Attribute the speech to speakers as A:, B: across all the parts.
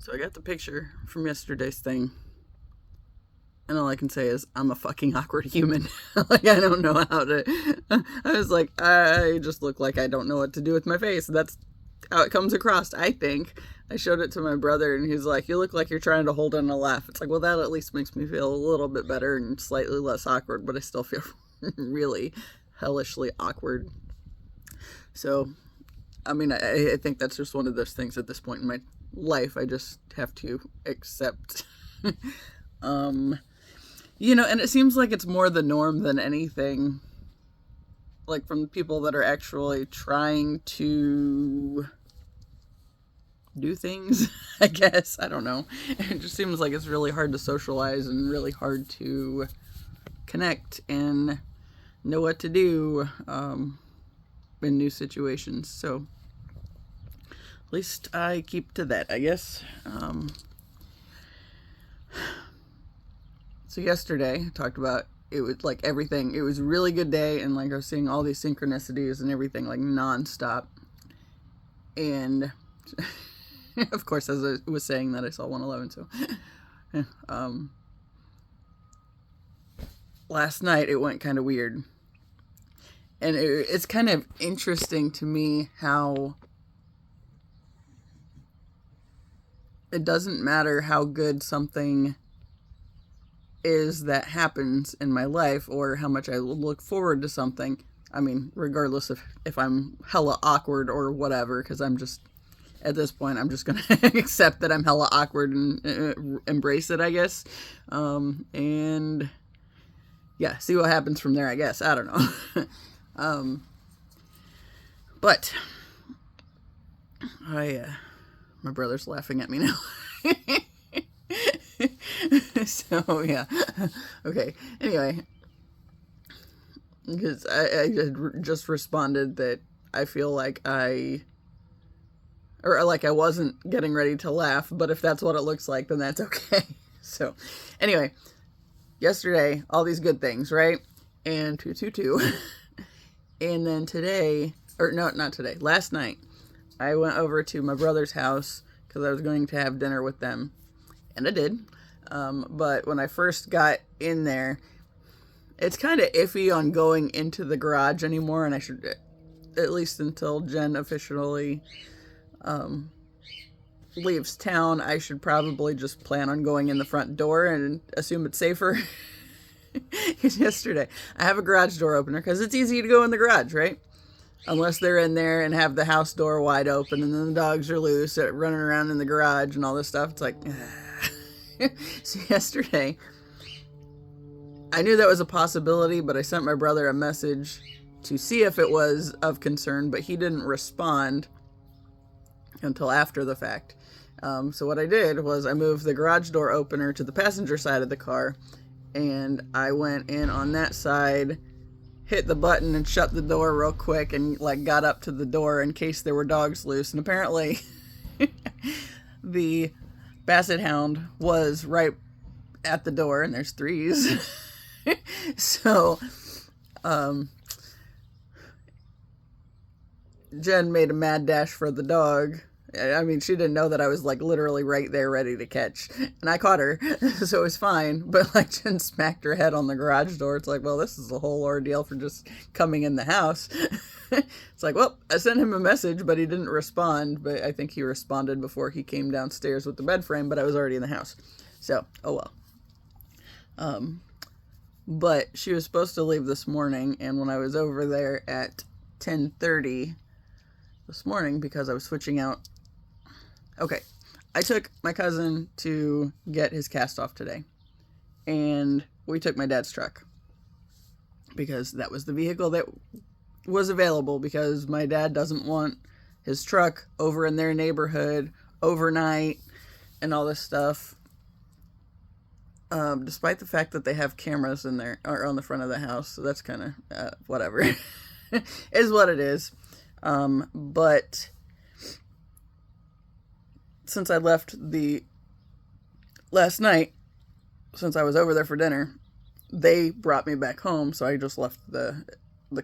A: So I got the picture from yesterday's thing, and all I can say is I'm a fucking awkward human. Like, I don't know how to. I was like, I just look like I don't know what to do with my face. That's how it comes across, I think. I showed it to my brother, and he's like, you look like you're trying to hold in a laugh. It's like, well, that at least makes me feel a little bit better and slightly less awkward, but I still feel really hellishly awkward. So, I mean, I think that's just one of those things at this point in my life I just have to accept. And it seems like it's more the norm than anything, like from people that are actually trying to do things, I guess. I don't know. It just seems like it's really hard to socialize and really hard to connect and know what to do in new situations. So at least I keep to that, I guess. So yesterday, I talked about it was like everything. It was a really good day, and like I was seeing all these synchronicities and everything like nonstop. And of course, as I was saying that, I saw 111. So last night it went kind of weird, and it's kind of interesting to me how it doesn't matter how good something is that happens in my life or how much I look forward to something. I mean, regardless of if I'm hella awkward or whatever, because I'm just, at this point, I'm just going to accept that I'm hella awkward and embrace it, I guess. And yeah, see what happens from there, I guess. I don't know. But my brother's laughing at me now. So yeah, okay. Anyway, because I just responded that I feel like I wasn't getting ready to laugh, but if that's what it looks like, then that's okay. So anyway, yesterday, all these good things, right? And two. And then today, or no, not today, last night, I went over to my brother's house because I was going to have dinner with them, and I did. But when I first got in there, it's kind of iffy on going into the garage anymore, and I should, at least until Jen officially leaves town, I should probably just plan on going in the front door and assume it's safer. Because yesterday, I have a garage door opener because it's easy to go in the garage, right? Unless they're in there and have the house door wide open, and then the dogs are loose running around in the garage and all this stuff. It's like, so yesterday, I knew that was a possibility, but I sent my brother a message to see if it was of concern, but he didn't respond until after the fact. So what I did was I moved the garage door opener to the passenger side of the car, and I went in on that side, hit the button and shut the door real quick, and like got up to the door in case there were dogs loose. And apparently the Basset Hound was right at the door, and there's threes. So, Jen made a mad dash for the dog. I mean, she didn't know that I was like literally right there ready to catch, and I caught her, so it was fine. But like Jen smacked her head on the garage door. It's like, well, this is a whole ordeal for just coming in the house. It's like, well, I sent him a message, but he didn't respond. But I think he responded before he came downstairs with the bed frame, but I was already in the house. So, oh well. But she was supposed to leave this morning, and when I was over there at 10:30 this morning, because I was switching out. Okay, I took my cousin to get his cast off today, and we took my dad's truck because that was the vehicle that was available, because my dad doesn't want his truck over in their neighborhood overnight and all this stuff, despite the fact that they have cameras in there or on the front of the house. So that's kind of whatever. Is what it is. But since I left last night, since I was over there for dinner, they brought me back home, so I just left the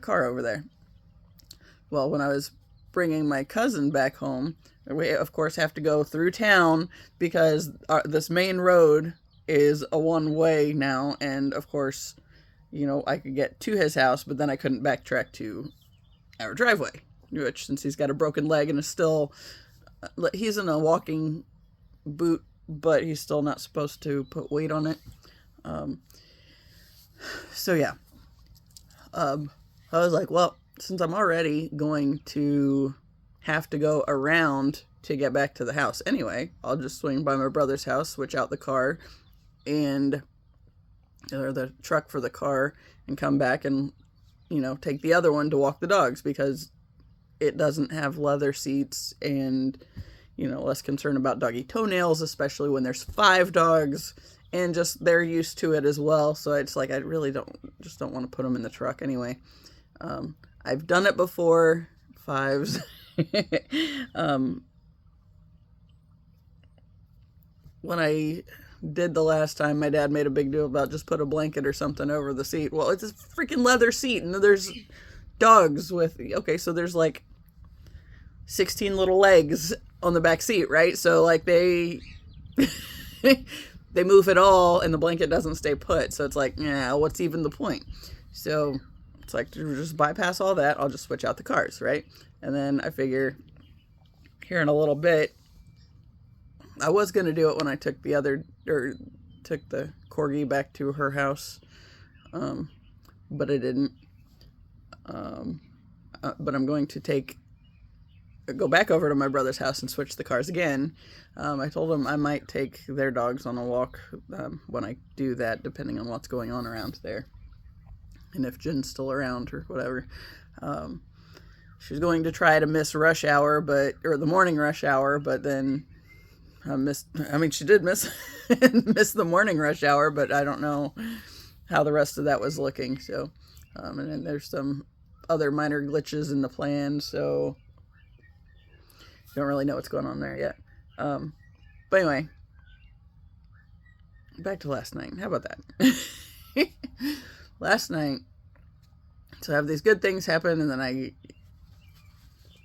A: car over there. Well, when I was bringing my cousin back home, We, of course, have to go through town because this main road is a one-way now. And, of course, you know, I could get to his house, but then I couldn't backtrack to our driveway, which, since he's got a broken leg and is still, he's in a walking boot, but he's still not supposed to put weight on it. So yeah, I was like, well, since I'm already going to have to go around to get back to the house anyway, I'll just swing by my brother's house, switch out the car and or the truck for the car, and come back and, you know, take the other one to walk the dogs, because it doesn't have leather seats and, you know, less concerned about doggy toenails, especially when there's 5 dogs and just they're used to it as well. So it's like, I really don't want to put them in the truck anyway. I've done it before, 5s. When I did the last time, my dad made a big deal about just put a blanket or something over the seat. Well, it's a freaking leather seat, and there's dogs with, okay, so there's like 16 little legs on the back seat, right? So like they they move it all, and the blanket doesn't stay put. So it's like, yeah, what's even the point? So it's like, to just bypass all that, I'll just switch out the cars, right? And then I figure here in a little bit, I was going to do it when I took took the corgi back to her house, but I didn't. But I'm going to go back over to my brother's house and switch the cars again. I told him I might take their dogs on a walk when I do that, depending on what's going on around there, and if Jen's still around or whatever. She's going to try to miss rush hour, or the morning rush hour, but then she did miss the morning rush hour, but I don't know how the rest of that was looking. So, and then there's some other minor glitches in the plan, so don't really know what's going on there yet. But anyway, back to last night. How about that? Last night, so I have these good things happen, and then I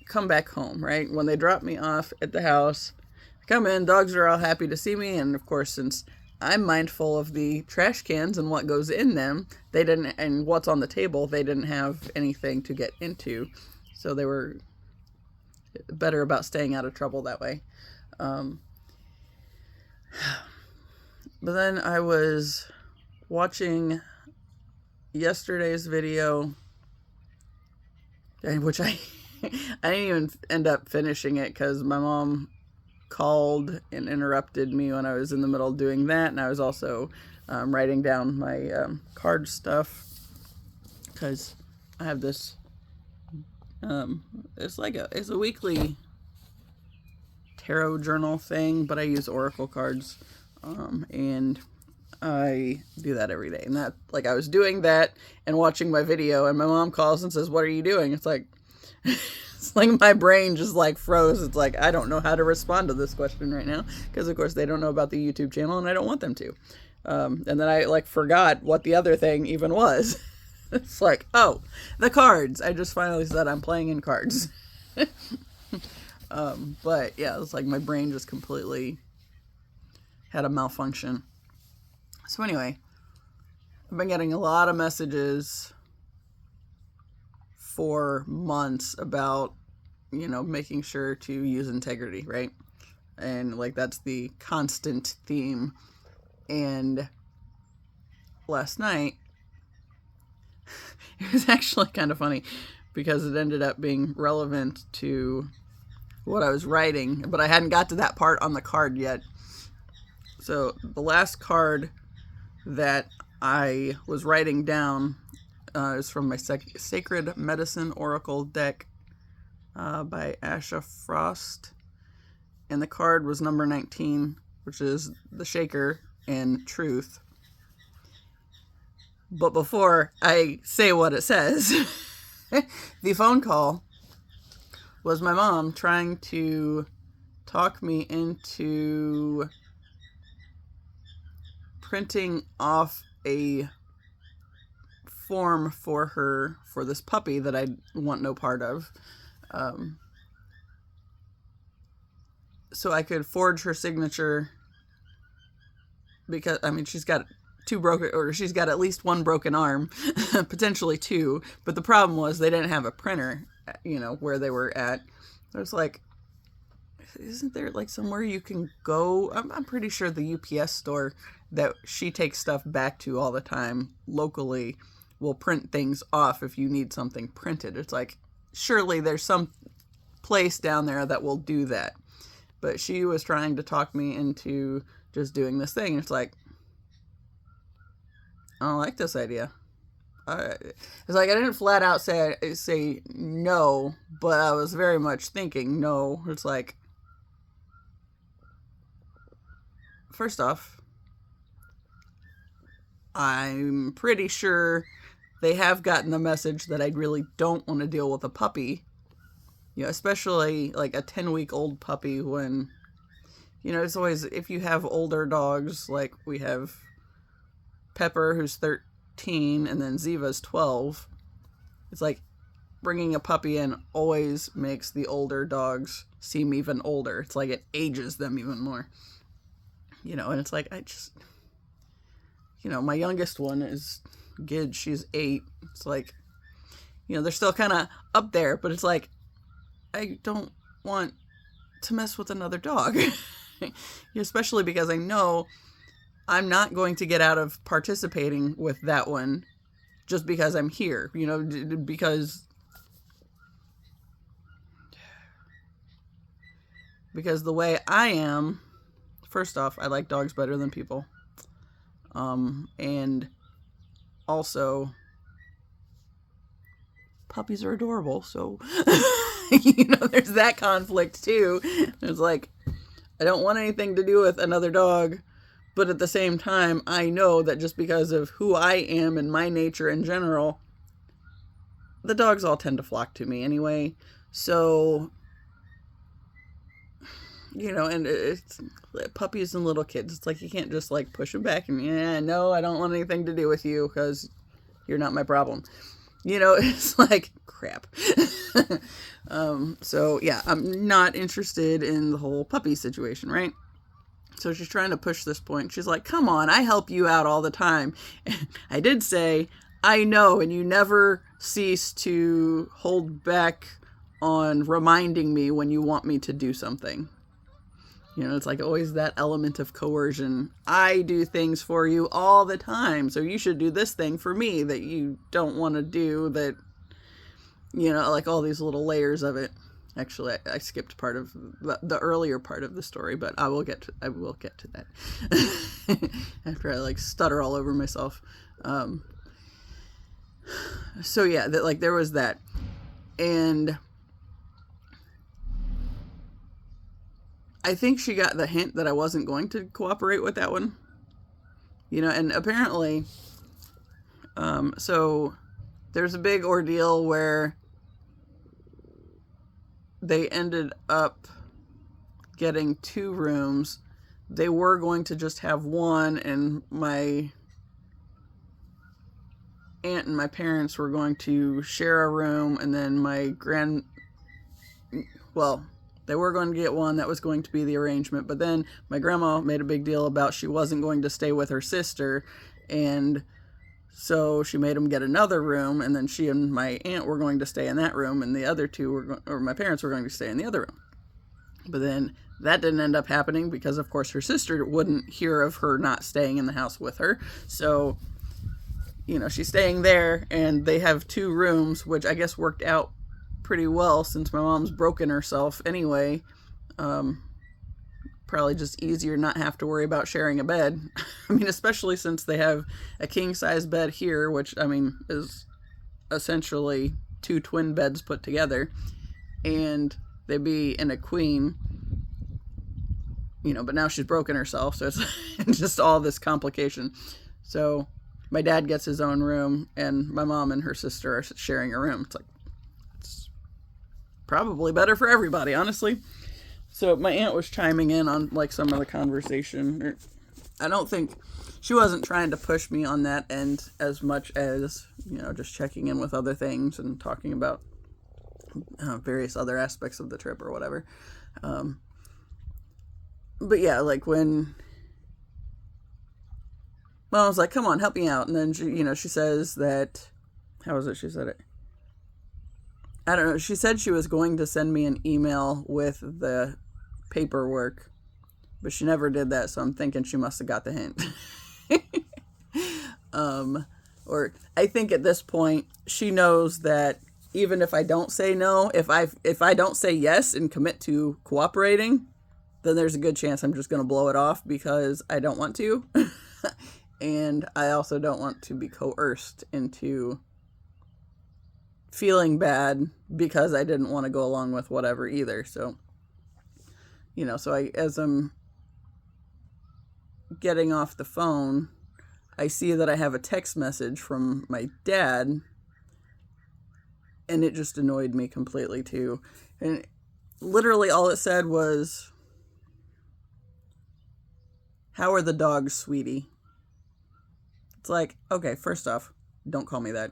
A: come back home, right? When they drop me off at the house, I come in, dogs are all happy to see me, and of course, since I'm mindful of the trash cans and what goes in them, and what's on the table, they didn't have anything to get into, so they were better about staying out of trouble that way. But then I was watching yesterday's video, which I didn't even end up finishing it because my mom called and interrupted me when I was in the middle of doing that, and I was also writing down my card stuff, because I have this it's a weekly tarot journal thing, but I use oracle cards, and I do that every day. And that, like, I was doing that and watching my video, and my mom calls and says, "What are you doing?" It's like it's like my brain just like froze. It's like, I don't know how to respond to this question right now, because of course they don't know about the YouTube channel, and I don't want them to. And then I like forgot what the other thing even was. It's like, oh, the cards. I just finally said I'm playing in cards. But yeah, it's like my brain just completely had a malfunction. So anyway, I've been getting a lot of messages for months about, you know, making sure to use integrity, right? And like, that's the constant theme. And last night, it was actually kind of funny because it ended up being relevant to what I was writing, but I hadn't got to that part on the card yet. So the last card that I was writing down is from my Sacred Medicine Oracle deck by Asha Frost. And the card was number 19, which is the Shaker and Truth. But before I say what it says, the phone call was my mom trying to talk me into printing off a form for her for this puppy that I want no part of. so I could forge her signature, because, I mean, she's got she's got at least one broken arm, potentially two. But the problem was they didn't have a printer, where they were at. I was like, isn't there like somewhere you can go? I'm pretty sure the UPS store that she takes stuff back to all the time locally will print things off if you need something printed. It's like, surely there's some place down there that will do that. But she was trying to talk me into just doing this thing. It's like, I don't like this idea. It's like I didn't flat out say no, but I was very much thinking no. It's like, first off, I'm pretty sure they have gotten the message that I really don't want to deal with a puppy. Especially like a 10-week-old puppy when, it's always, if you have older dogs, like we have Pepper, who's 13, and then Ziva's 12. It's like bringing a puppy in always makes the older dogs seem even older. It's like it ages them even more. And it's like, I just, my youngest one is Gid. She's 8. It's like, they're still kind of up there, but it's like, I don't want to mess with another dog. Especially because I know I'm not going to get out of participating with that one just because I'm here, because the way I am, first off, I like dogs better than people. And also, puppies are adorable, so there's that conflict too. It's like, I don't want anything to do with another dog, but at the same time, I know that just because of who I am and my nature in general, the dogs all tend to flock to me anyway. So, and it's puppies and little kids. It's like, you can't just like push them back and, no, I don't want anything to do with you because you're not my problem. It's like, crap. So yeah, I'm not interested in the whole puppy situation, right? So she's trying to push this point. She's like, come on, I help you out all the time. I did say, I know, and you never cease to hold back on reminding me when you want me to do something. It's like always that element of coercion. I do things for you all the time, so you should do this thing for me that you don't want to do, that, like all these little layers of it. Actually, I skipped part of the earlier part of the story, but I will get to that after I like stutter all over myself. So yeah, that like there was that, and I think she got the hint that I wasn't going to cooperate with that one, and apparently, so there's a big ordeal where they ended up getting 2 rooms. They were going to just have one, and my aunt and my parents were going to share a room, and then they were going to get one. That was going to be the arrangement. But then my grandma made a big deal about she wasn't going to stay with her sister. And so she made them get another room. And then she and my aunt were going to stay in that room. And the other two or my parents were going to stay in the other room. But then that didn't end up happening because, of course, her sister wouldn't hear of her not staying in the house with her. So, she's staying there. And they have 2 rooms, which I guess worked out pretty well since my mom's broken herself anyway. Probably just easier not have to worry about sharing a bed. I mean, especially since they have a king-size bed here, which, I mean, is essentially 2 twin beds put together, and they'd be in a queen, but now she's broken herself, so it's just all this complication. So my dad gets his own room, and my mom and her sister are sharing a room. It's like, probably better for everybody, honestly. So my aunt was chiming in on like some of the conversation. I don't think she wasn't trying to push me on that end as much as, just checking in with other things and talking about various other aspects of the trip or whatever. But yeah, like when Mom was like, come on, help me out. And then she says that, how was it? She said it. I don't know. She said she was going to send me an email with the paperwork, but she never did that. So I'm thinking she must have got the hint. Or I think at this point she knows that even if I don't say no, if I don't say yes and commit to cooperating, then there's a good chance I'm just going to blow it off because I don't want to. And I also don't want to be coerced into feeling bad because I didn't want to go along with whatever either. So, as I'm getting off the phone, I see that I have a text message from my dad, and it just annoyed me completely too. And literally all it said was, "How are the dogs, sweetie?" It's like, okay, first off, don't call me that.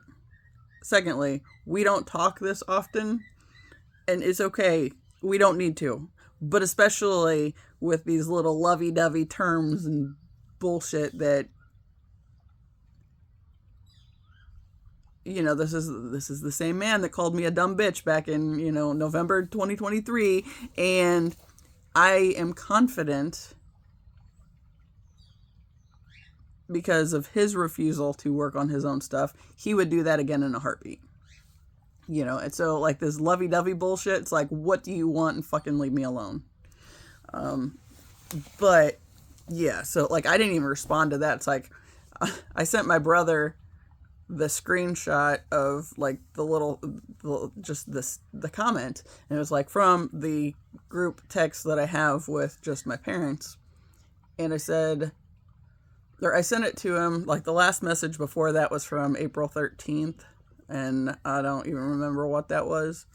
A: Secondly, we don't talk this often, and it's okay. We don't need to. But especially with these little lovey-dovey terms and bullshit that, this is the same man that called me a dumb bitch back in, November 2023, and I am confident because of his refusal to work on his own stuff, he would do that again in a heartbeat. And so like this lovey-dovey bullshit, it's like, what do you want, and fucking leave me alone. But yeah, so like I didn't even respond to that. It's like I sent my brother the screenshot of like the comment, and it was like from the group text that I have with just my parents, and I sent it to him. Like the last message before that was from April 13th, and I don't even remember what that was.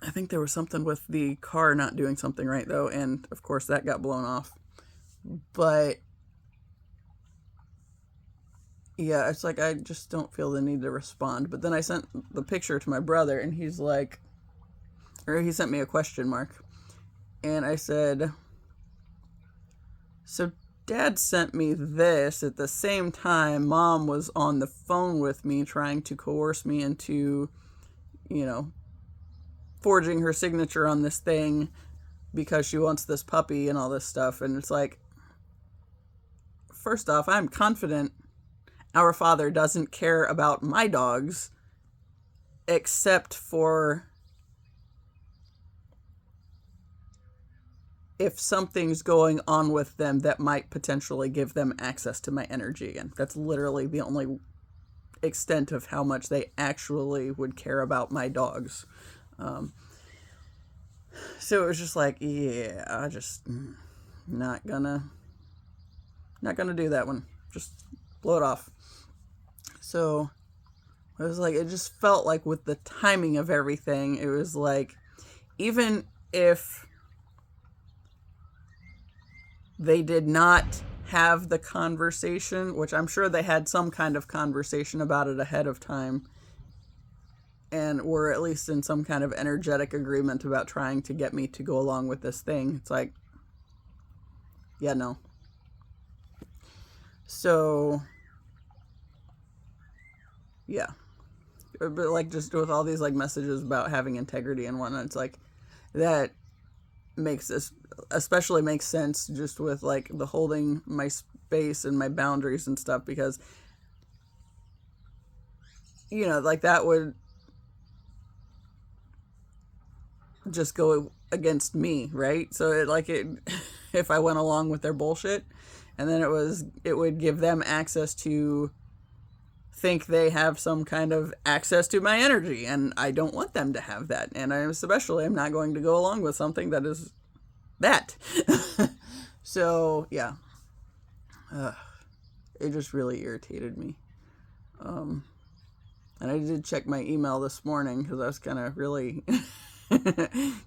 A: I think there was something with the car not doing something right though, and of course that got blown off. But yeah, it's like I just don't feel the need to respond. But then I sent the picture to my brother, and he sent me a question mark. And I said, so Dad sent me this at the same time Mom was on the phone with me trying to coerce me into, forging her signature on this thing because she wants this puppy and all this stuff. And it's like, first off, I'm confident our father doesn't care about my dogs except for if something's going on with them that might potentially give them access to my energy again. That's literally the only extent of how much they actually would care about my dogs. So it was just like, yeah, I just not gonna do that one. Just blow it off. So it was like, it just felt like with the timing of everything, it was like, even if they did not have the conversation, which I'm sure they had some kind of conversation about it ahead of time, and were at least in some kind of energetic agreement about trying to get me to go along with this thing. It's like, yeah, no. So, yeah. But like just with all these like messages about having integrity and whatnot, it's like that especially makes sense just with like the holding my space and my boundaries and stuff, because like that would just go against me, right? So if I went along with their bullshit, and then it would give them access to think they have some kind of access to my energy, and I don't want them to have that. And I especially am not going to go along with something that is that. So yeah, it just really irritated me. And I did check my email this morning because I was kind of really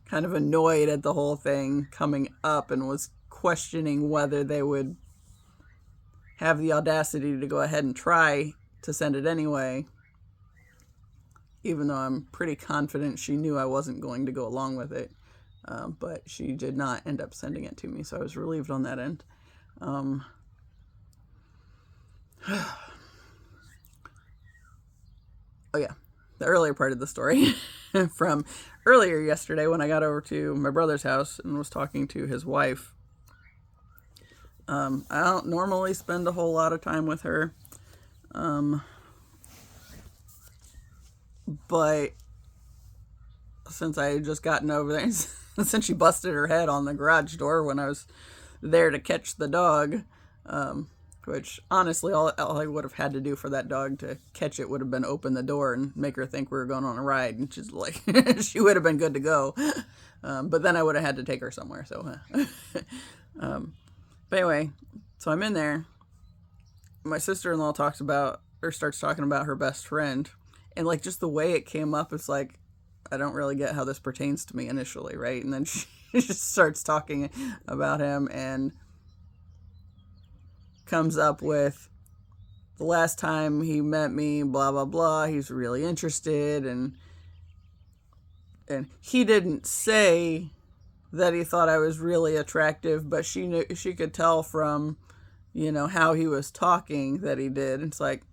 A: kind of annoyed at the whole thing coming up, and was questioning whether they would have the audacity to go ahead and try to send it anyway, even though I'm pretty confident she knew I wasn't going to go along with it. But she did not end up sending it to me, so I was relieved on that end. Oh yeah, the earlier part of the story from earlier yesterday when I got over to my brother's house and was talking to his wife. I don't normally spend a whole lot of time with her, but since I had just gotten over there, since she busted her head on the garage door when I was there to catch the dog, which honestly, all I would have had to do for that dog to catch it would have been open the door and make her think we were going on a ride, and she's like, she would have been good to go. But then I would have had to take her somewhere. So, but anyway, so I'm in there. My sister-in-law starts talking about her best friend, and like just the way it came up, it's like, I don't really get how this pertains to me initially, right? And then she just starts talking about him and comes up with the last time he met me, blah blah blah, he's really interested, and he didn't say that he thought I was really attractive, but she could tell from, how he was talking that he did. It's like,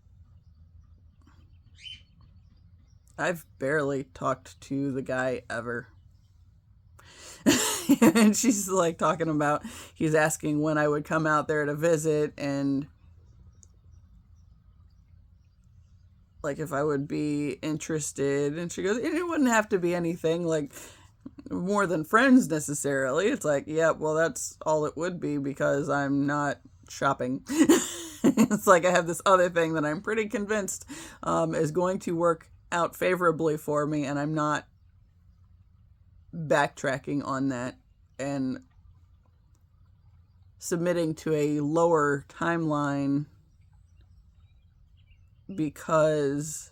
A: I've barely talked to the guy ever. And she's like talking about, he's asking when I would come out there to visit, and like if I would be interested. And she goes, it wouldn't have to be anything like more than friends necessarily. It's like, yeah, well, that's all it would be, because I'm not shopping. It's like I have this other thing that I'm pretty convinced is going to work out favorably for me, and I'm not backtracking on that and submitting to a lower timeline because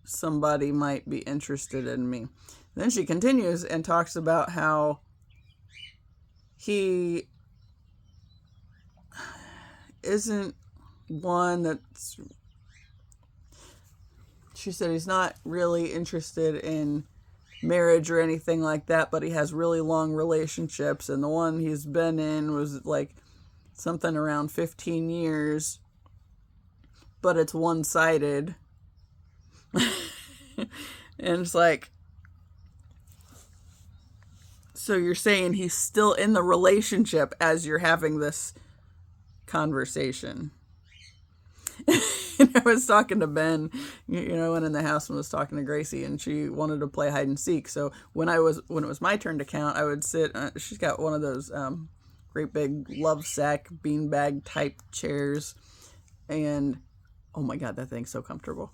A: somebody might be interested in me. Then she continues and talks about how he isn't one that's, she said he's not really interested in marriage or anything like that, but he has really long relationships, and the one he's been in was like something around 15 years, but it's one-sided. And it's like, so you're saying he's still in the relationship as you're having this conversation. And I was talking to Ben, I went in the house and was talking to Gracie, and she wanted to play hide and seek. So when it was my turn to count, I would sit, she's got one of those great big love sack beanbag type chairs, and oh my God, that thing's so comfortable.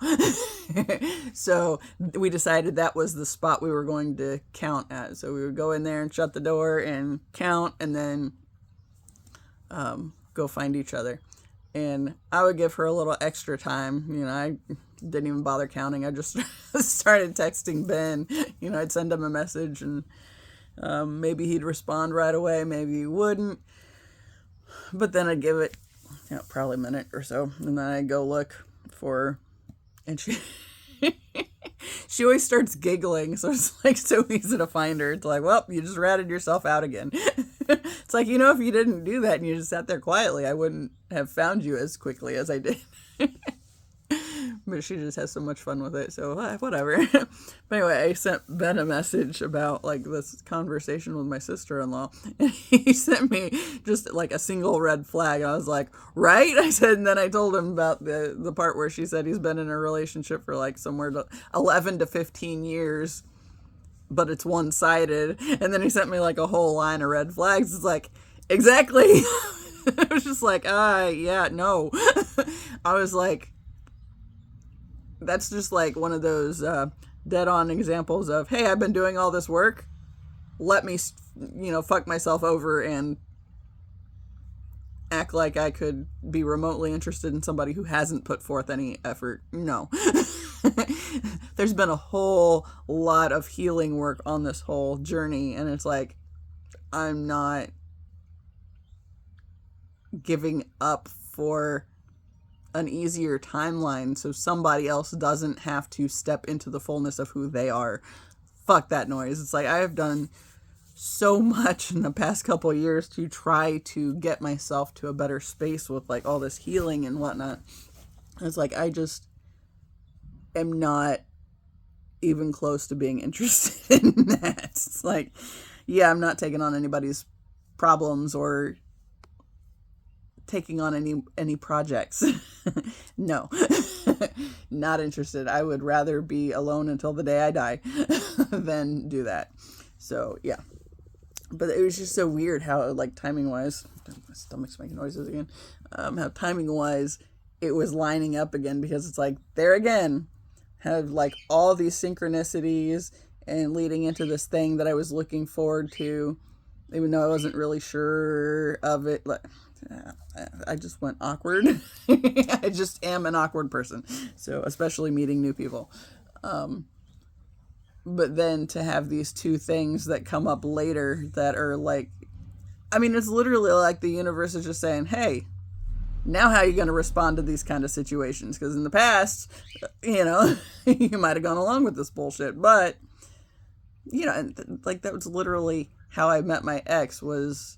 A: So we decided that was the spot we were going to count at. So we would go in there and shut the door and count, and then go find each other. And I would give her a little extra time. I didn't even bother counting. I just started texting Ben. I'd send him a message, and maybe he'd respond right away, maybe he wouldn't. But then I'd give it probably a minute or so, and then I'd go look for her. And she always starts giggling, so it's like so easy to find her. It's like, well, you just ratted yourself out again. It's like, if you didn't do that and you just sat there quietly, I wouldn't have found you as quickly as I did. But she just has so much fun with it, so whatever. But anyway, I sent Ben a message about like this conversation with my sister-in-law, and he sent me just like a single red flag. I was like, right? I said, and then I told him about the part where she said he's been in a relationship for like somewhere to 11 to 15 years, but it's one-sided. And then he sent me like a whole line of red flags. It's like, exactly. I was just like, yeah, no. I was like, that's just like one of those dead-on examples of, hey, I've been doing all this work. Let me, fuck myself over and act like I could be remotely interested in somebody who hasn't put forth any effort. No. There's been a whole lot of healing work on this whole journey, and it's like, I'm not giving up for an easier timeline so somebody else doesn't have to step into the fullness of who they are fuck that noise. It's like I have done so much in the past couple of years to try to get myself to a better space with like all this healing and whatnot. It's like I just am not even close to being interested in that. It's like, yeah, I'm not taking on anybody's problems or taking on any projects. No. Not interested. I would rather be alone until the day I die than do that. So yeah, but it was just so weird how, like, timing wise, my stomach's making noises again, how timing wise it was lining up again, because it's like there again have like all these synchronicities and leading into this thing that I was looking forward to, even though I wasn't really sure of it. Like, I just went awkward. I just am an awkward person. So especially meeting new people. But then to have these two things that come up later that are like, I mean, it's literally like the universe is just saying, hey, now how are you going to respond to these kind of situations? Because in the past, you know, you might have gone along with this bullshit. But, you know, and like that was literally how I met my ex, was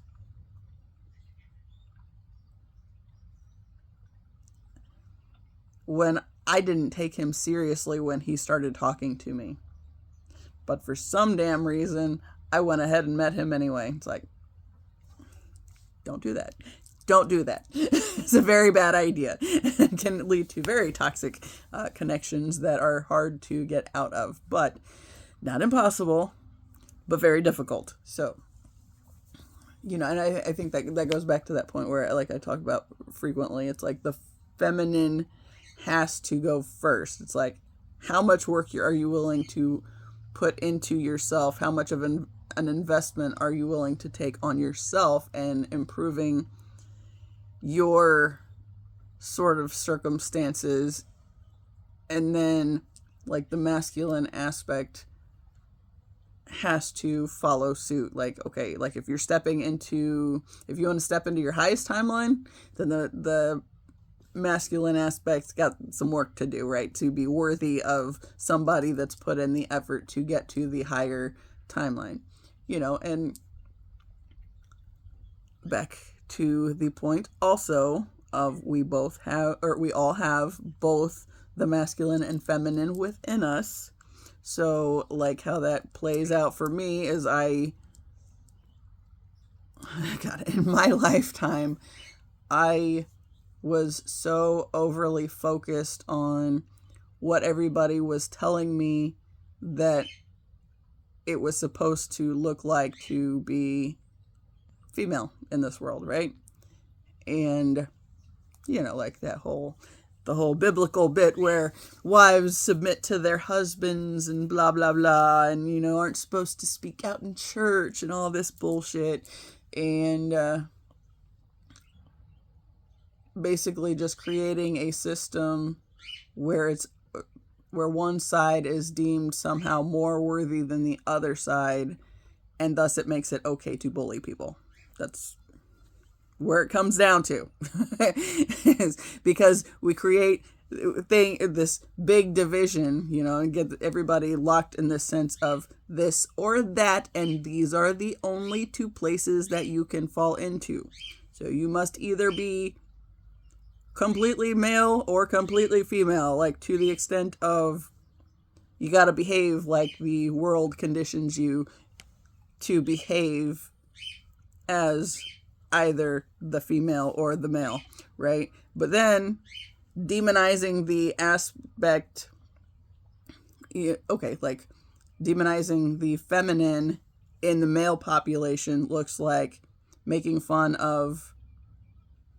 A: when I didn't take him seriously when he started talking to me. But for some damn reason, I went ahead and met him anyway. It's like, don't do that. Don't do that. It's a very bad idea. It can lead to very toxic connections that are hard to get out of. But not impossible, but very difficult. So, you know, and I think that goes back to that point where, like I talk about frequently, it's like the feminine has to go first. It's like, how much work are you willing to put into yourself? How much of an investment are you willing to take on yourself and improving your sort of circumstances? And then like the masculine aspect has to follow suit. Like, okay, like if you want to step into your highest timeline, then the masculine aspect's got some work to do, right? To be worthy of somebody that's put in the effort to get to the higher timeline, you know. And back to the point also of we all have both the masculine and feminine within us. So like how that plays out for me is in my lifetime, I was so overly focused on what everybody was telling me that it was supposed to look like to be female in this world, right? And, you know, like the whole biblical bit where wives submit to their husbands and blah, blah, blah, and, you know, aren't supposed to speak out in church and all this bullshit. And, basically just creating a system where one side is deemed somehow more worthy than the other side, and thus it makes it okay to bully people. That's where it comes down to. Because we create this big division, you know, and get everybody locked in this sense of this or that, and these are the only two places that you can fall into. So you must either be completely male or completely female, like to the extent of you got to behave like the world conditions you to behave as either the female or the male, right? But then demonizing the aspect, okay, like demonizing the feminine in the male population looks like making fun of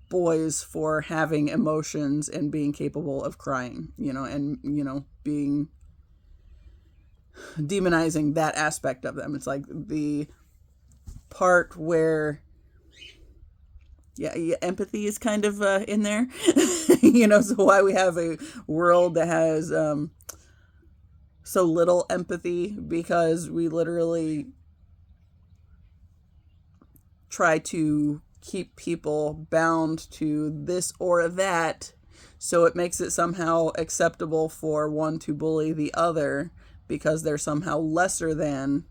A: boys for having emotions and being capable of crying, you know, and, you know, being demonizing that aspect of them. It's like the part where, yeah, empathy is kind of in there, you know, so why we have a world that has so little empathy, because we literally try to keep people bound to this or that, so it makes it somehow acceptable for one to bully the other, because they're somehow lesser than,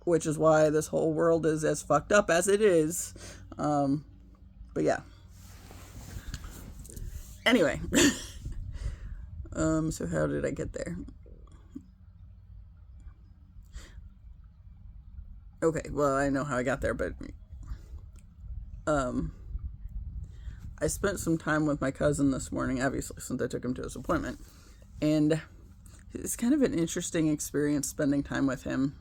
A: which is why this whole world is as fucked up as it is. But yeah. Anyway. So how did I get there? Okay, well, I know how I got there, but I spent some time with my cousin this morning, obviously, since I took him to his appointment. And it's kind of an interesting experience spending time with him.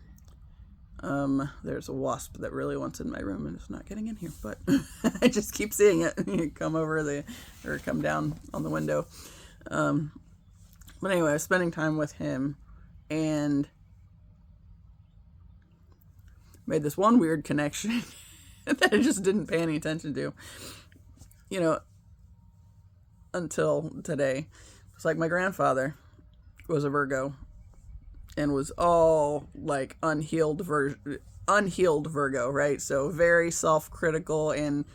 A: There's a wasp that really wants in my room and it's not getting in here, but I just keep seeing it come come down on the window. But anyway, I was spending time with him and made this one weird connection that I just didn't pay any attention to, until today. It's like my grandfather was a Virgo and was all like unhealed Virgo, right? So very self-critical, and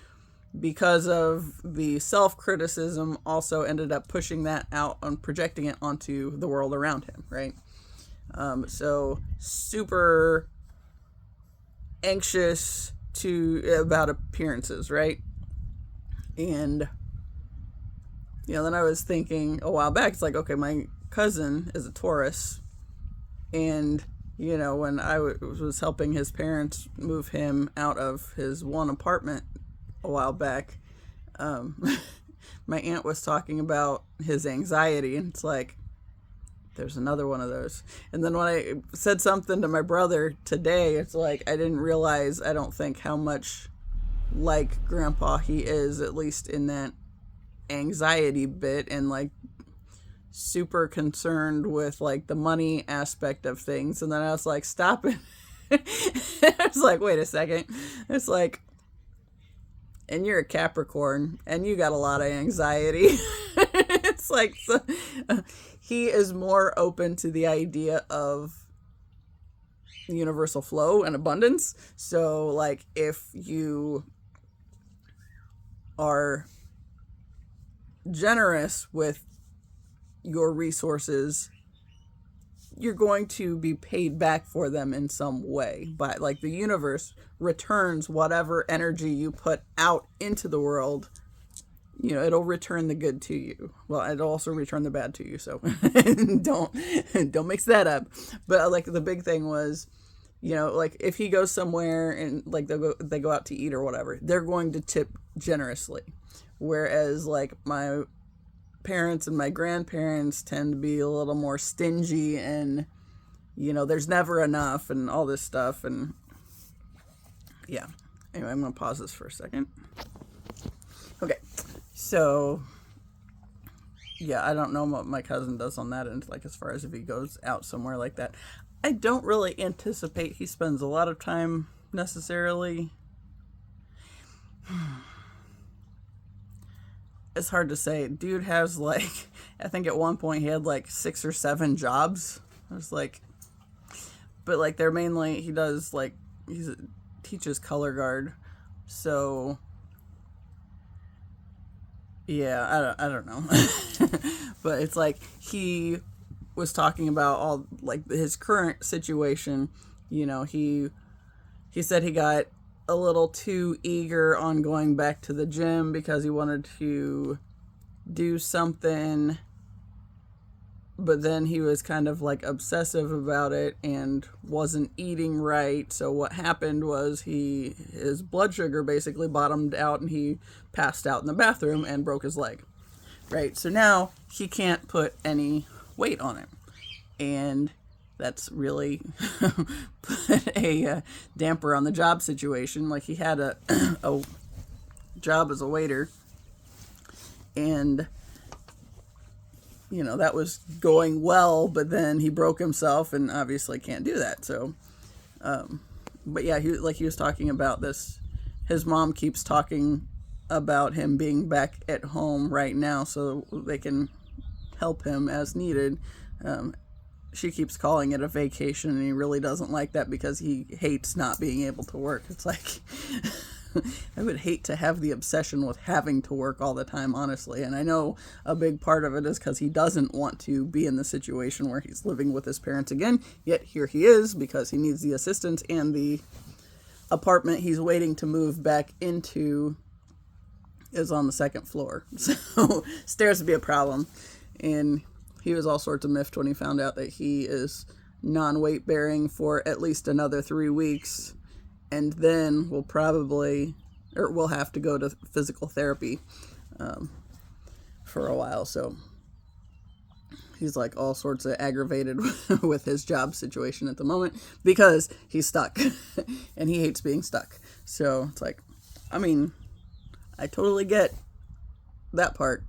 A: because of the self-criticism also ended up pushing that out and projecting it onto the world around him, right? So super anxious about appearances, right? And then I was thinking a while back, it's like, okay, my cousin is a Taurus, and when I was helping his parents move him out of his one apartment a while back, my aunt was talking about his anxiety, and it's like, there's another one of those. And then when I said something to my brother today, it's like, I didn't realize, I don't think, how much like Grandpa he is, at least in that anxiety bit, and like super concerned with like the money aspect of things. And then I was like, stop it. I was like, wait a second. It's like, and you're a Capricorn and you got a lot of anxiety. It's like, he is more open to the idea of universal flow and abundance. So like, if you are generous with your resources, you're going to be paid back for them in some way. But like, the universe returns whatever energy you put out into the world. It'll return the good to you. Well, it'll also return the bad to you. So don't mix that up. But like, the big thing was, like, if he goes somewhere and like they go out to eat or whatever, they're going to tip generously. Whereas like my parents and my grandparents tend to be a little more stingy, and there's never enough and all this stuff. And yeah, anyway, I'm gonna pause this for a second. Okay, so yeah, I don't know what my cousin does on that end, like as far as if he goes out somewhere like that. I don't really anticipate he spends a lot of time necessarily. It's hard to say. Dude has like, I think at one point he had like 6 or 7 jobs. I was like, but like, they're mainly, he does like, teaches color guard. So yeah, I don't know. But it's like, he was talking about all like his current situation. He said he got a little too eager on going back to the gym because he wanted to do something, but then he was kind of like obsessive about it and wasn't eating right. So what happened was his blood sugar basically bottomed out and he passed out in the bathroom and broke his leg. Right. So now he can't put any weight on him. And that's really put a damper on the job situation. Like, he had a job as a waiter, and that was going well, but then he broke himself and obviously can't do that. So but yeah, he was talking about this. His mom keeps talking about him being back at home right now so they can help him as needed. She keeps calling it a vacation, and he really doesn't like that because he hates not being able to work. It's like, I would hate to have the obsession with having to work all the time, honestly. And I know a big part of it is because he doesn't want to be in the situation where he's living with his parents again. Yet here he is because he needs the assistance, and the apartment he's waiting to move back into is on the second floor. So stairs would be a problem. And he was all sorts of miffed when he found out that he is non-weight bearing for at least another 3 weeks. And then we'll have to go to physical therapy for a while. So he's like all sorts of aggravated with his job situation at the moment because he's stuck and he hates being stuck. So it's like, I mean, I totally get that part.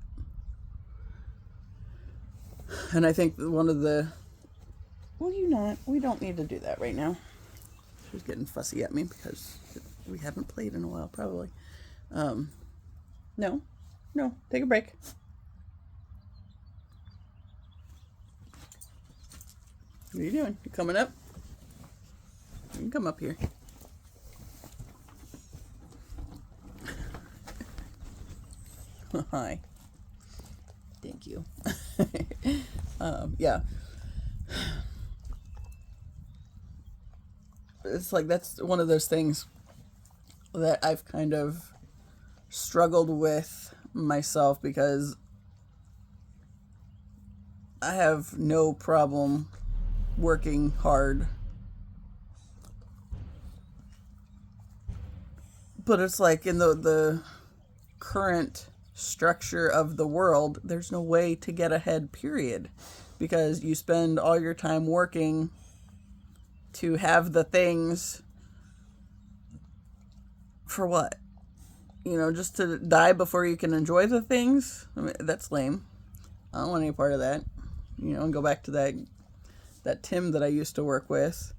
A: And I think one of the... Well, we don't need to do that right now. She's getting fussy at me because we haven't played in a while, probably. No, take a break. What are you doing? You coming up? You can come up here. Hi. Thank you. Yeah. It's like that's one of those things that I've kind of struggled with myself because I have no problem working hard. But it's like in the current structure of the world, there's no way to get ahead, period. Because you spend all your time working to have the things for what? Just to die before you can enjoy the things? I mean, that's lame. I don't want any part of that. And go back to that Tim that I used to work with.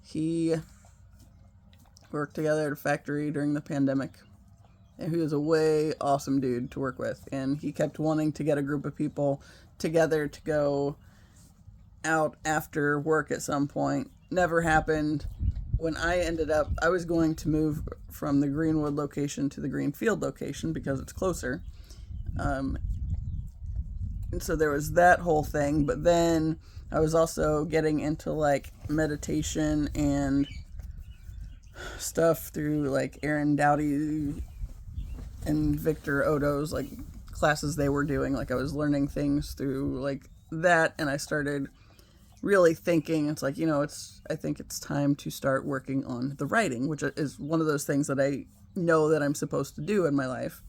A: He worked together at a factory during the pandemic. And he was a way awesome dude to work with. And he kept wanting to get a group of people together to go out after work at some point. Never happened. When I was going to move from the Greenwood location to the Greenfield location because it's closer. And so there was that whole thing. But then I was also getting into like meditation and stuff through like Aaron Dowdy and Victor Odo's like classes they were doing. Like I was learning things through like that, and I started really thinking it's like, I think it's time to start working on the writing, which is one of those things that I know that I'm supposed to do in my life.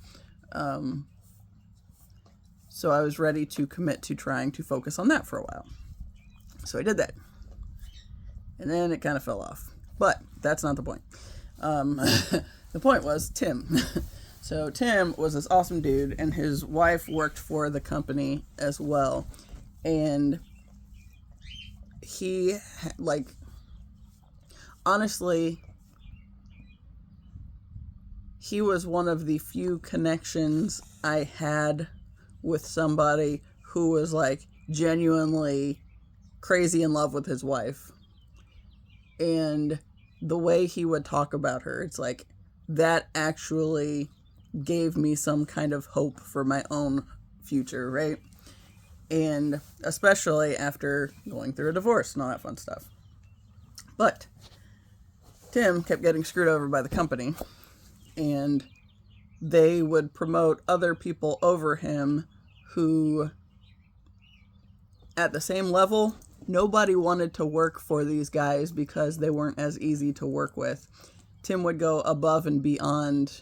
A: So I was ready to commit to trying to focus on that for a while. So I did that. And then it kind of fell off. But that's not the point. The point was Tim. So Tim was this awesome dude, and his wife worked for the company as well. And he, honestly, he was one of the few connections I had with somebody who was, genuinely crazy in love with his wife. And the way he would talk about her, it's like, that actually gave me some kind of hope for my own future, right? And especially after going through a divorce and all that fun stuff. But Tim kept getting screwed over by the company, and they would promote other people over him who, at the same level, nobody wanted to work for these guys because they weren't as easy to work with. Tim would go above and beyond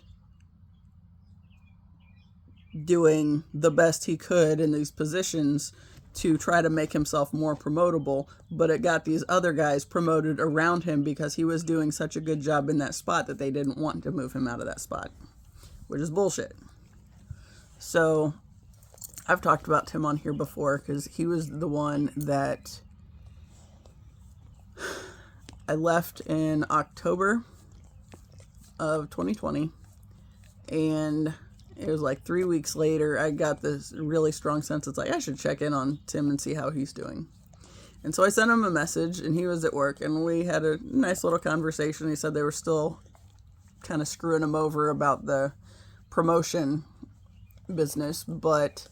A: doing the best he could in these positions to try to make himself more promotable, but it got these other guys promoted around him because he was doing such a good job in that spot that they didn't want to move him out of that spot, which is bullshit. So I've talked about Tim on here before because he was the one that I left in October of 2020, and it was 3 weeks later, I got this really strong sense. It's like, I should check in on Tim and see how he's doing. And so I sent him a message, and he was at work, and we had a nice little conversation. He said they were still kind of screwing him over about the promotion business, but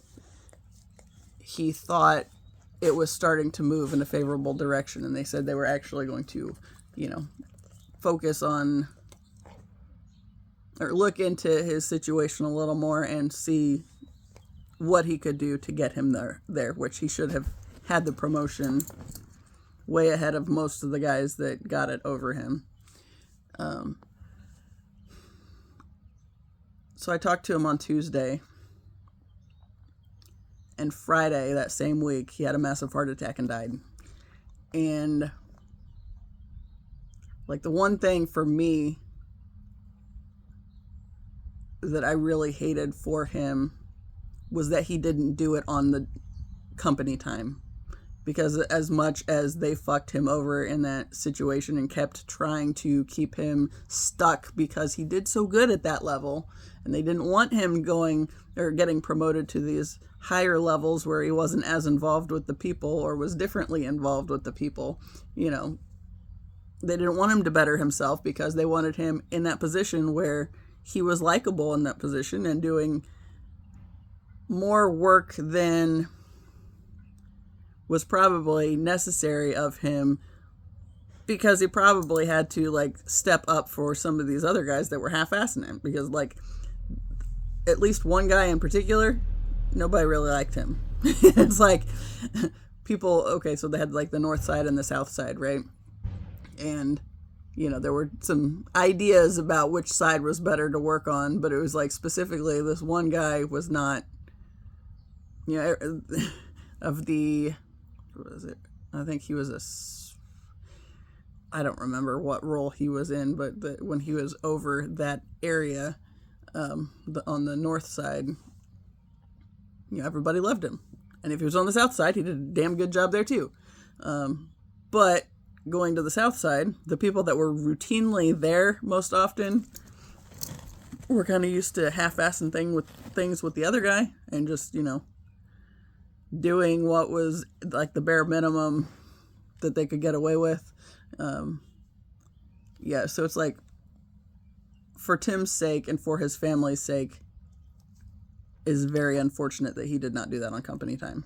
A: he thought it was starting to move in a favorable direction, and they said they were actually going to, focus on or look into his situation a little more and see what he could do to get him there, which he should have had the promotion way ahead of most of the guys that got it over him. So I talked to him on Tuesday, and Friday that same week he had a massive heart attack and died. And like the one thing for me that I really hated for him was that he didn't do it on the company time. Because as much as they fucked him over in that situation and kept trying to keep him stuck because he did so good at that level, and they didn't want him going or getting promoted to these higher levels where he wasn't as involved with the people or was differently involved with the people, they didn't want him to better himself because they wanted him in that position where he was likable in that position and doing more work than was probably necessary of him, because he probably had to step up for some of these other guys that were half-assing him, because at least one guy in particular, nobody really liked him. It's like people, okay, so they had the north side and the south side, right? And there were some ideas about which side was better to work on, but it was specifically this one guy was not, of the, what was it? I think he was I don't remember what role he was in, but when he was over that area, on the north side, everybody loved him. And if he was on the south side, he did a damn good job there too. But going to the south side, the people that were routinely there most often were kind of used to half-assing things with the other guy and just, doing what was the bare minimum that they could get away with. So it's for Tim's sake and for his family's sake, is very unfortunate that he did not do that on company time,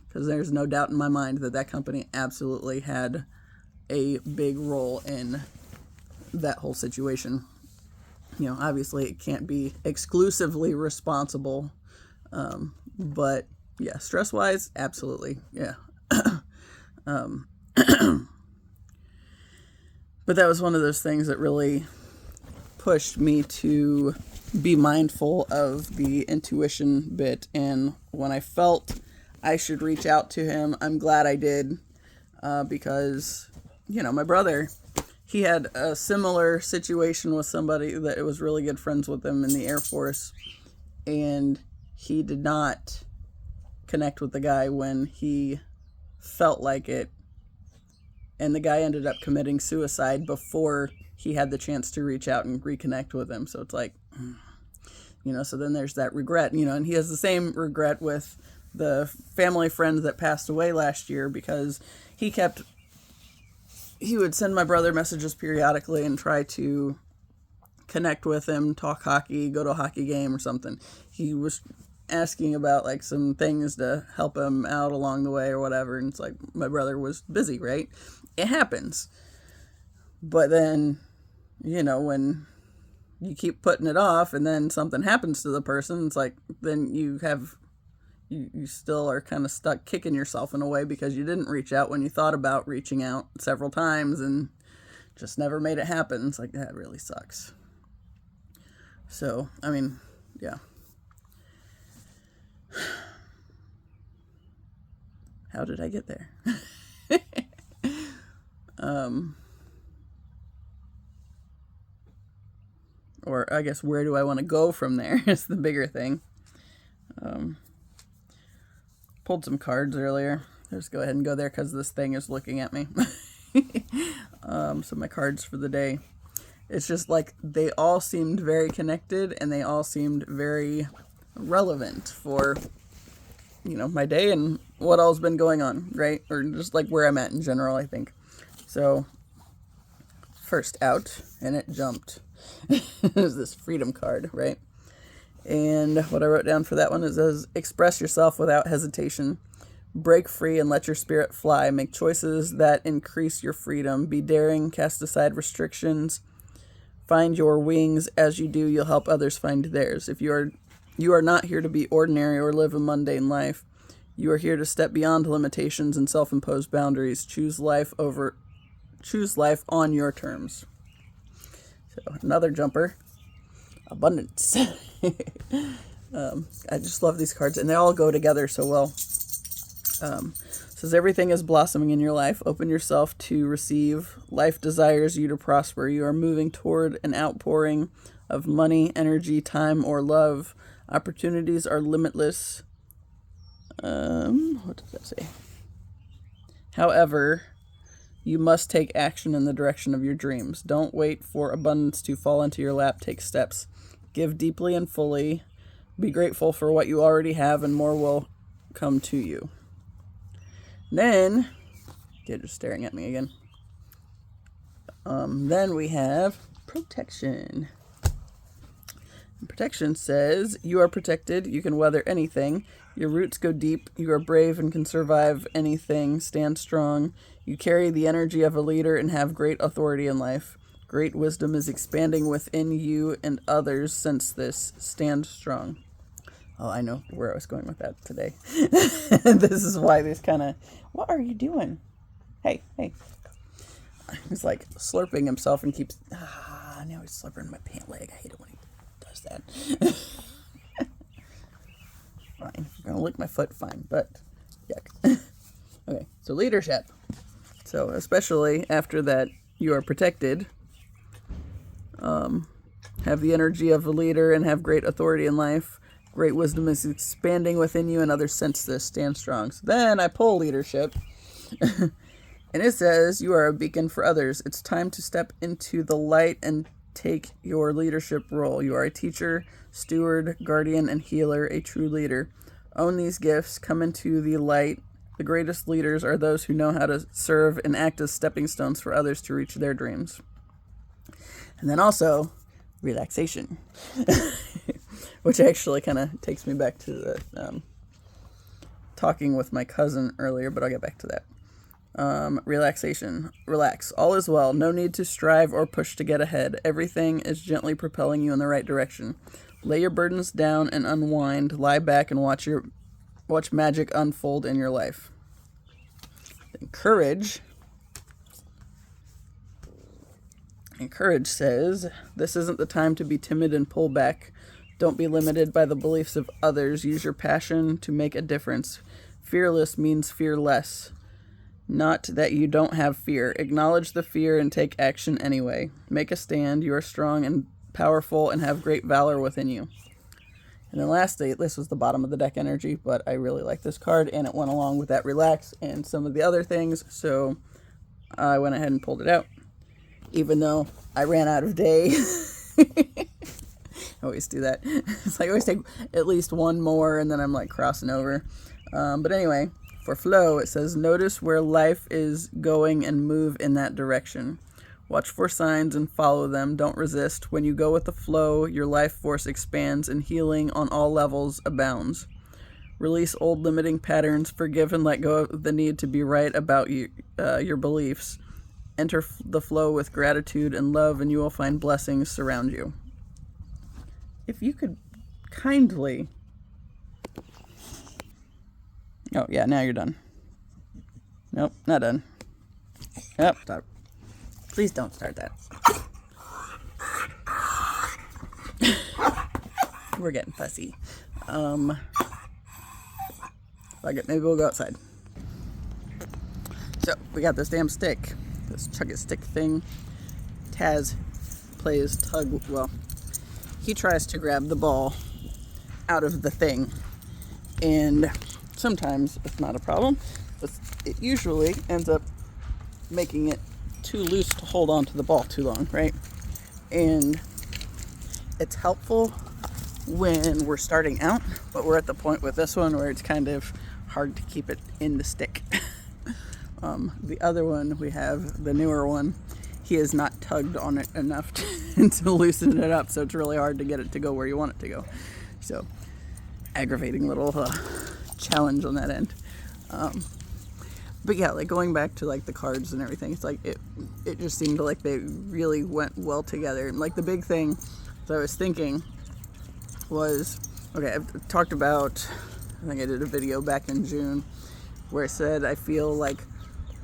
A: because there's no doubt in my mind that company absolutely had a big role in that whole situation. Obviously it can't be exclusively responsible, but yeah, stress-wise, absolutely, yeah. But that was one of those things that really pushed me to be mindful of the intuition bit. And when I felt I should reach out to him, I'm glad I did, because, my brother, he had a similar situation with somebody that was really good friends with him in the Air Force, and he did not connect with the guy when he felt like it, and the guy ended up committing suicide before he had the chance to reach out and reconnect with him. So it's so then there's that regret, and he has the same regret with the family friend that passed away last year, because he would send my brother messages periodically and try to connect with him, talk hockey, go to a hockey game or something. He was asking about some things to help him out along the way or whatever, and it's my brother was busy, right? It happens. But then, when you keep putting it off and then something happens to the person, it's then you still are kind of stuck kicking yourself in a way, because you didn't reach out when you thought about reaching out several times and just never made it happen. It's that really sucks. So, yeah. How did I get there? Or I guess, where do I want to go from there is the bigger thing. Pulled some cards earlier. Let's go ahead and go there because this thing is looking at me. So my cards for the day. It's just they all seemed very connected, and they all seemed very relevant for, my day and what all's been going on, right? Or just like where I'm at in general, I think. So, first out, and it jumped, is this freedom card, right? And what I wrote down for that one is, says, express yourself without hesitation. Break free and let your spirit fly. Make choices that increase your freedom. Be daring, cast aside restrictions. Find your wings. As you do, you'll help others find theirs. You are not here to be ordinary or live a mundane life. You are here to step beyond limitations and self-imposed boundaries. Choose life on your terms. So another jumper. Abundance. I just love these cards, and they all go together so well. Says everything is blossoming in your life. Open yourself to receive. Life desires you to prosper. You are moving toward an outpouring of money, energy, time, or love. Opportunities are limitless. What does that say? However, you must take action in the direction of your dreams. Don't wait for abundance to fall into your lap. Take steps. Give deeply and fully. Be grateful for what you already have, and more will come to you. Then, they're just staring at me again. Then we have protection. And protection says, you are protected. You can weather anything. Your roots go deep. You are brave and can survive anything. Stand strong. You carry the energy of a leader and have great authority in life. Great wisdom is expanding within you and others. Sense this. Stand strong. Oh, I know where I was going with that today. This is why this kind of... What are you doing? Hey. He's like slurping himself and keeps... now he's slurping my pant leg. I hate it when he does that. Fine. If you're going to lick my foot, fine. But, yuck. Okay, so leadership. So, especially after that, you are protected. Have the energy of a leader and have great authority in life. Great wisdom is expanding within you, and others sense this. Stand strong. So then I pull leadership, and it says, you are a beacon for others. It's time to step into the light and take your leadership role. You are a teacher, steward, guardian, and healer, a true leader. Own these gifts. Come into the light. The greatest leaders are those who know how to serve and act as stepping stones for others to reach their dreams. And then also, relaxation. Which actually kind of takes me back to the talking with my cousin earlier, but I'll get back to that. Relaxation. Relax. All is well. No need to strive or push to get ahead. Everything is gently propelling you in the right direction. Lay your burdens down and unwind. Lie back and watch magic unfold in your life. Courage. And courage says, this isn't the time to be timid and pull back. Don't be limited by the beliefs of others. Use your passion to make a difference. Fearless means fearless. Not that you don't have fear. Acknowledge the fear and take action anyway. Make a stand. You are strong and powerful and have great valor within you. And then lastly, this was the bottom of the deck energy, but I really like this card, and it went along with that relax and some of the other things, so I went ahead and pulled it out. Even though I ran out of day. I always do that. It's like I always take at least one more and then I'm like crossing over. But anyway, for flow, it says, notice where life is going and move in that direction. Watch for signs and follow them. Don't resist. When you go with the flow, your life force expands and healing on all levels abounds. Release old limiting patterns. Forgive and let go of the need to be right about your beliefs. Enter the flow with gratitude and love, and you will find blessings surround you. If you could kindly... Oh, yeah, now you're done. Nope, not done. Yep, stop. Please don't start that. We're getting fussy. Fuck it, maybe we'll go outside. So, we got this damn stick. This chug-it-stick thing. Taz plays tug... Well, he tries to grab the ball out of the thing. And sometimes it's not a problem. But it usually ends up making it too loose to hold on to the ball too long, right? And it's helpful when we're starting out, but we're at the point with this one where it's kind of hard to keep it in the stick. The other one, we have the newer one. He has not tugged on it enough to loosen it up, so it's really hard to get it to go where you want it to go. So, aggravating little challenge on that end. But yeah, like going back to like the cards and everything, it's like it just seemed like they really went well together. And like the big thing that I was thinking was, okay, I've talked about, I think I did a video back in June where I said I feel like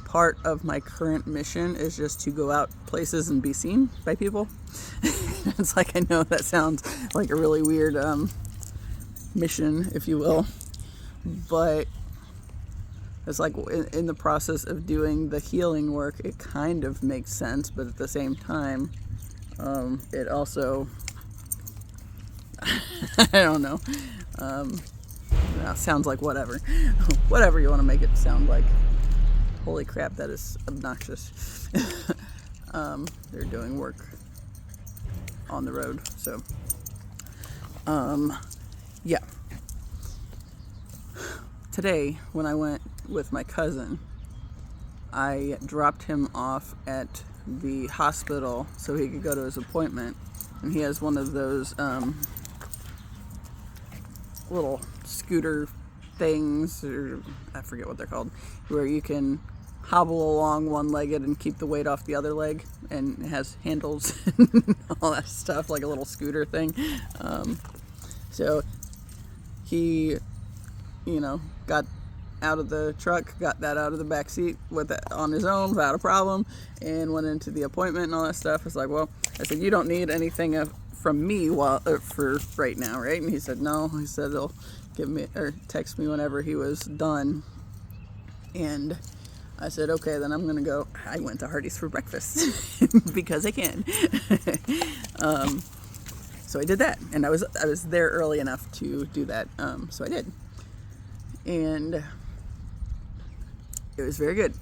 A: part of my current mission is just to go out places and be seen by people. It's like, I know that sounds like a really weird mission, if you will, but it's like in the process of doing the healing work, it kind of makes sense, but at the same time, it also, I don't know, sounds like whatever you want to make it sound like. Holy crap, that is obnoxious. They're doing work on the road, so yeah. Today, when I went with my cousin, I dropped him off at the hospital so he could go to his appointment, and he has one of those little scooter things, or I forget what they're called, where you can hobble along one-legged and keep the weight off the other leg, and it has handles and all that stuff, like a little scooter thing. So he, got out of the truck, got that out of the back seat with it on his own without a problem, and went into the appointment and all that stuff. It's like, well, I said, you don't need anything from me for right now, right? And he said, no. He said he'll give me or text me whenever he was done. And I said, okay, then I'm gonna go. I went to Hardee's for breakfast because I can. So I did that, and I was there early enough to do that. So I did, and it was very good.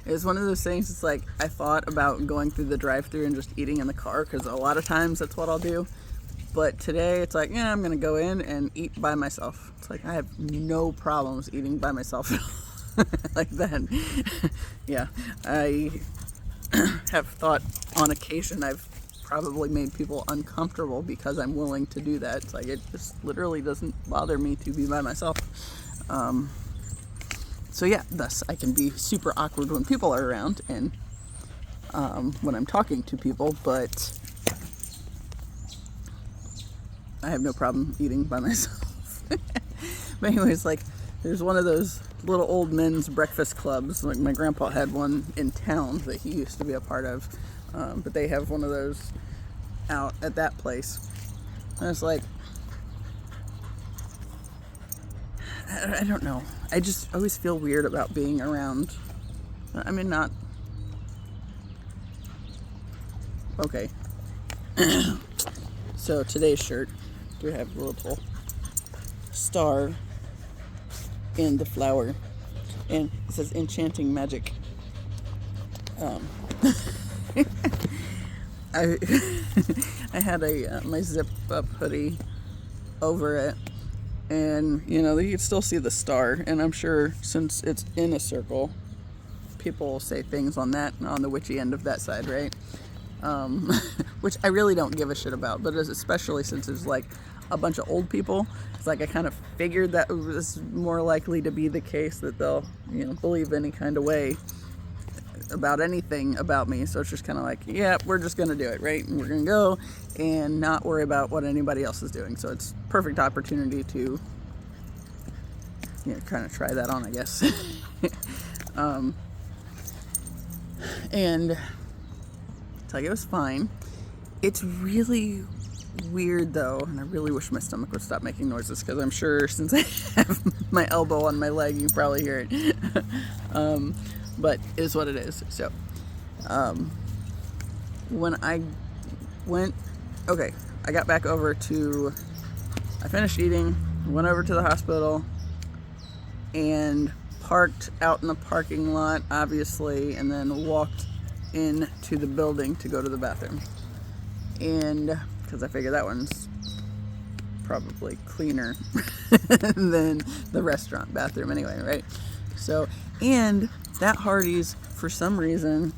A: It was one of those things. It's like I thought about going through the drive-thru and just eating in the car, because a lot of times that's what I'll do. But today it's like, yeah, I'm gonna go in and eat by myself. It's like I have no problems eating by myself. Like that. Yeah, I have thought on occasion I've probably made people uncomfortable because I'm willing to do that. It's like it just literally doesn't bother me to be by myself. So yeah, thus I can be super awkward when people are around and when I'm talking to people, but I have no problem eating by myself. But anyways, like there's one of those little old men's breakfast clubs. Like my grandpa had one in town that he used to be a part of, but they have one of those out at that place. And it's like, I don't know. I just always feel weird about being around. I mean, not okay. So today's shirt, we have a little star in the flower, and it says enchanting magic. I had my zip up hoodie over it, and you can still see the star, and I'm sure since it's in a circle, people will say things on that, on the witchy end of that side, right? Which I really don't give a shit about, but especially since there's like a bunch of old people, it's like I kind of figured that was more likely to be the case, that they'll believe any kind of way about anything about me. So it's just kind of like, yeah, we're just gonna do it, right? And we're gonna go and not worry about what anybody else is doing. So it's perfect opportunity to kind of try that on, I guess. And it's like, it was fine. It's really weird though, and I really wish my stomach would stop making noises, because I'm sure since I have my elbow on my leg, you probably hear it. But it is what it is. So when I went, okay, I got back over to, I finished eating, went over to the hospital, and parked out in the parking lot, obviously, and then walked into the building to go to the bathroom. And because I figure that one's probably cleaner than the restaurant bathroom anyway, right? So, and that Hardee's, for some reason,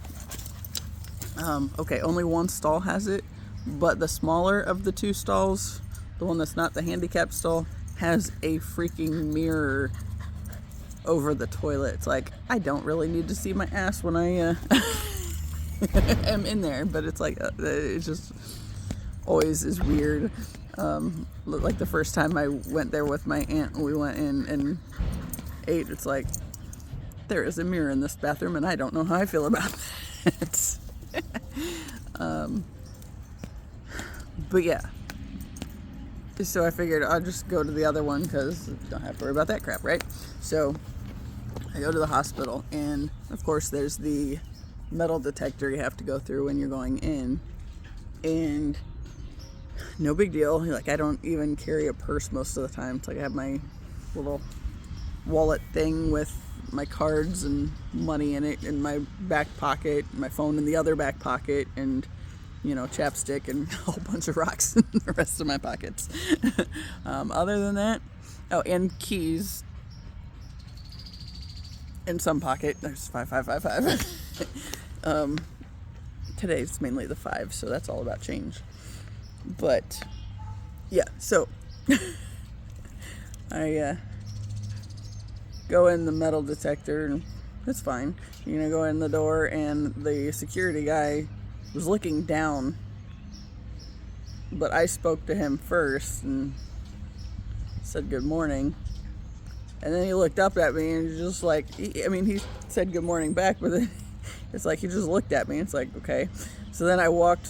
A: okay, only one stall has it, but the smaller of the two stalls, the one that's not the handicap stall, has a freaking mirror over the toilet. It's like, I don't really need to see my ass when I am in there, but it's like, it just always is weird. Like the first time I went there with my aunt, we went in and ate, it's like, there is a mirror in this bathroom and I don't know how I feel about that. But yeah, so I figured I'll just go to the other one because I don't have to worry about that crap, right? So I go to the hospital, and of course there's the metal detector you have to go through when you're going in, and no big deal. Like, I don't even carry a purse most of the time. It's like I have my little wallet thing with my cards and money in it in my back pocket, my phone in the other back pocket, and chapstick and a whole bunch of rocks in the rest of my pockets. Other than that, and keys in some pocket. There's 5. Today's mainly the 5, so that's all about change. But yeah, so I go in the metal detector, and it's fine. Go in the door, and the security guy was looking down, but I spoke to him first and said good morning, and then he looked up at me and just like, he said good morning back, but then it's like he just looked at me. It's like, okay. So then I went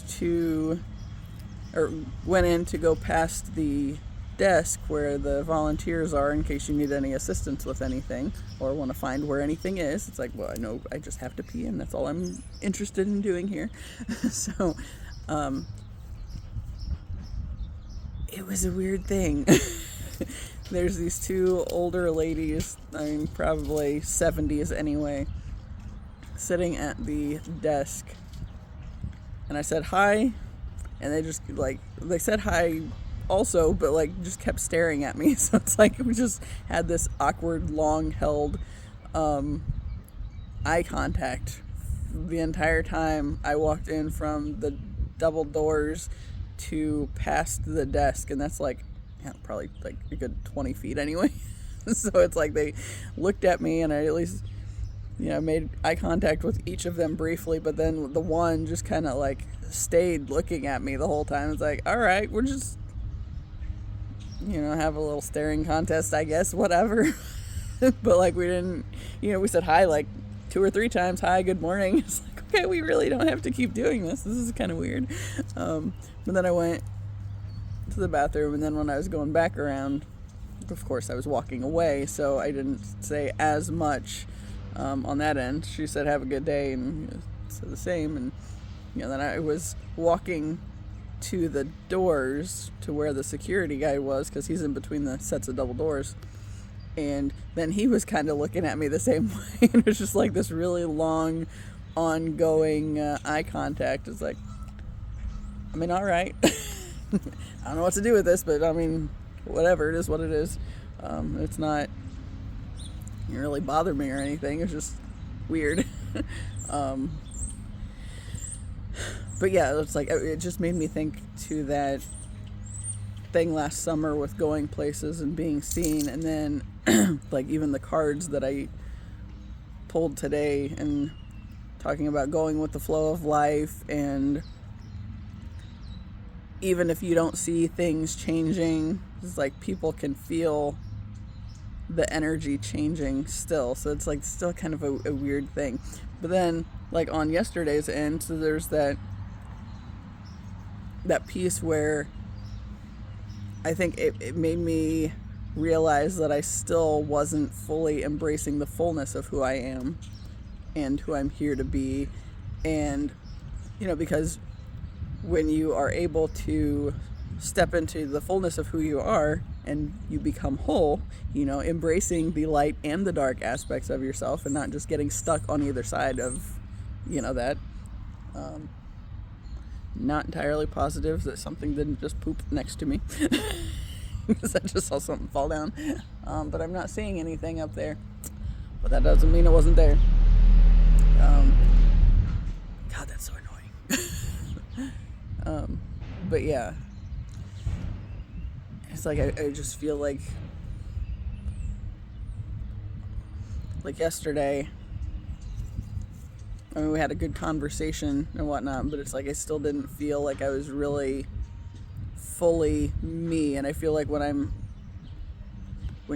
A: in to go past the desk where the volunteers are in case you need any assistance with anything or want to find where anything is. It's like, well, I know I just have to pee, and that's all I'm interested in doing here. So it was a weird thing. There's these two older ladies, probably 70s anyway, sitting at the desk, and I said hi, and they just they said hi also, but just kept staring at me. So it's like we just had this awkward, long held eye contact the entire time I walked in from the double doors to past the desk, and that's probably a good 20 feet anyway. So it's like they looked at me, and I at least made eye contact with each of them briefly, but then the one just kind of stayed looking at me the whole time. It's like, all right, we're just have a little staring contest, I guess, whatever. But we didn't, we said hi 2 or 3 times. Hi, good morning. It's like, okay, we really don't have to keep doing this. This is kind of weird. But then I went to the bathroom, and then when I was going back around, of course I was walking away, so I didn't say as much on that end. She said have a good day, and said the same, and then I was walking to the doors to where the security guy was, because he's in between the sets of double doors, and then he was kind of looking at me the same way, and it was just this really long ongoing eye contact. It's like, all right. I don't know what to do with this, but whatever, it is what it is. It's not really bothered me or anything. It's just weird. But yeah, it's it just made me think to that thing last summer with going places and being seen, and then even the cards that I pulled today, and talking about going with the flow of life, and even if you don't see things changing, it's people can feel the energy changing still. So it's still kind of a weird thing. But then on yesterday's end, so there's that piece where I think it made me realize that I still wasn't fully embracing the fullness of who I am and who I'm here to be. And because when you are able to step into the fullness of who you are and you become whole, embracing the light and the dark aspects of yourself, and not just getting stuck on either side of that. Not entirely positive that something didn't just poop next to me, because I just saw something fall down, but I'm not seeing anything up there. but that doesn't mean it wasn't there. God, that's so annoying. But yeah, it's like I just feel like yesterday, I mean, we had a good conversation and whatnot, but it's like I still didn't feel like I was really fully me. And I feel like when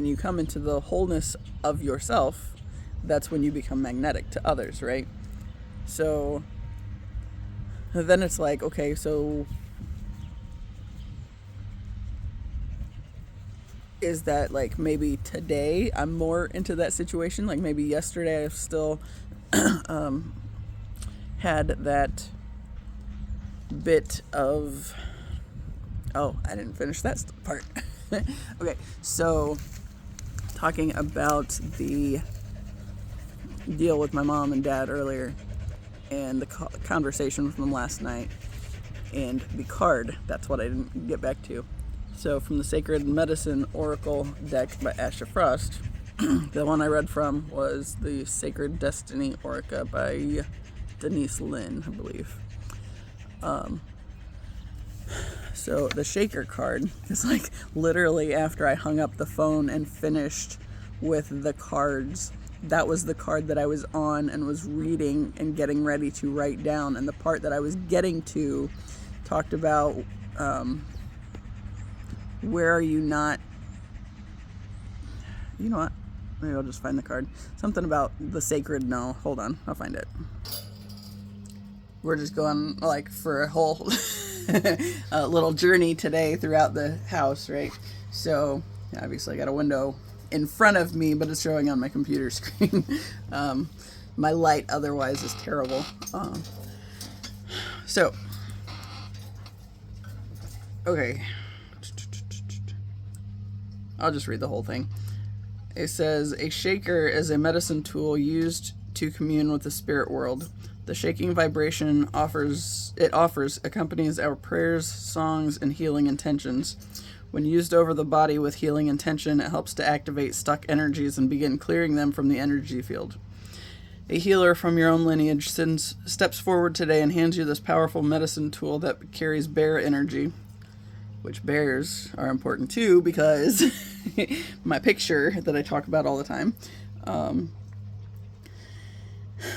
A: you come into the wholeness of yourself, that's when you become magnetic to others, right? So then it's like, okay, so is that like maybe today I'm more into that situation? Like maybe yesterday I've still had that bit of, oh, I didn't finish that part. Okay, so talking about the deal with my mom and dad earlier and the conversation from last night and the card, that's what I didn't get back to. So from the Sacred Medicine Oracle deck by Asha Frost, the one I read from was the Sacred Destiny Oracle by Denise Linn, I believe. So the Shaker card is like literally after I hung up the phone and finished with the cards, that was the card that I was on and was reading and getting ready to write down. And the part that I was getting to talked about where are you not, you know what, maybe I'll just find the card. Something about the sacred, no, hold on, I'll find it. We're just going like for a whole little journey today throughout the house, right? So obviously I got a window in front of me, but it's showing on my computer screen. My light otherwise is terrible. So, okay. I'll just read the whole thing. It says, a shaker is a medicine tool used to commune with the spirit world. The shaking vibration accompanies our prayers, songs, and healing intentions. When used over the body with healing intention, it helps to activate stuck energies and begin clearing them from the energy field. A healer from your own lineage steps forward today and hands you this powerful medicine tool that carries bear energy, which bears are important too because my picture that I talk about all the time,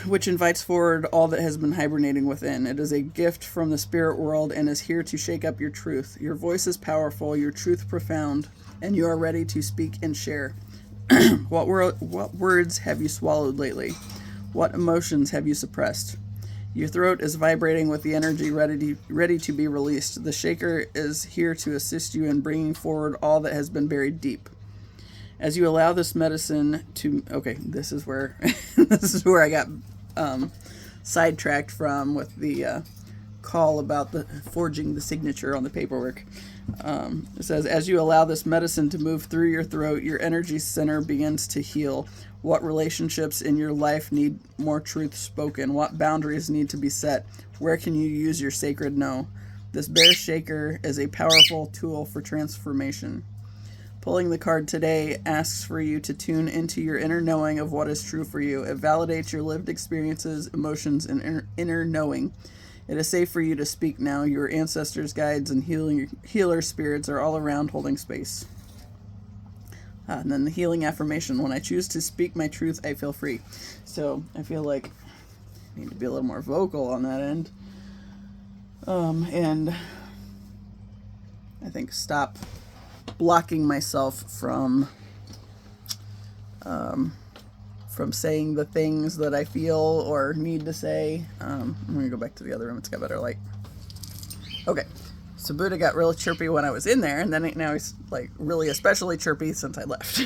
A: which invites forward all that has been hibernating within. It is a gift from the spirit world and is here to shake up your truth. Your voice is powerful, your truth profound, and you are ready to speak and share. What words have you swallowed lately? What emotions have you suppressed? Your throat is vibrating with the energy ready to be released. The shaker is here to assist you in bringing forward all that has been buried deep. As you allow this medicine to, okay, this is where I got sidetracked from with the call about the forging the signature on the paperwork. It says, as you allow this medicine to move through your throat, your energy center begins to heal. What relationships in your life need more truth spoken? What boundaries need to be set? Where can you use your sacred no? This bear shaker is a powerful tool for transformation. Pulling the card today asks for you to tune into your inner knowing of what is true for you. It validates your lived experiences, emotions, and inner knowing. It is safe for you to speak now. Your ancestors, guides, and healer spirits are all around holding space. And then the healing affirmation. When I choose to speak my truth, I feel free. So I feel like I need to be a little more vocal on that end. And I think stop blocking myself from saying the things that I feel or need to say. I'm going to go back to the other room. It's got better light. Okay. So Buddha got really chirpy when I was in there, and then now he's like really especially chirpy since I left.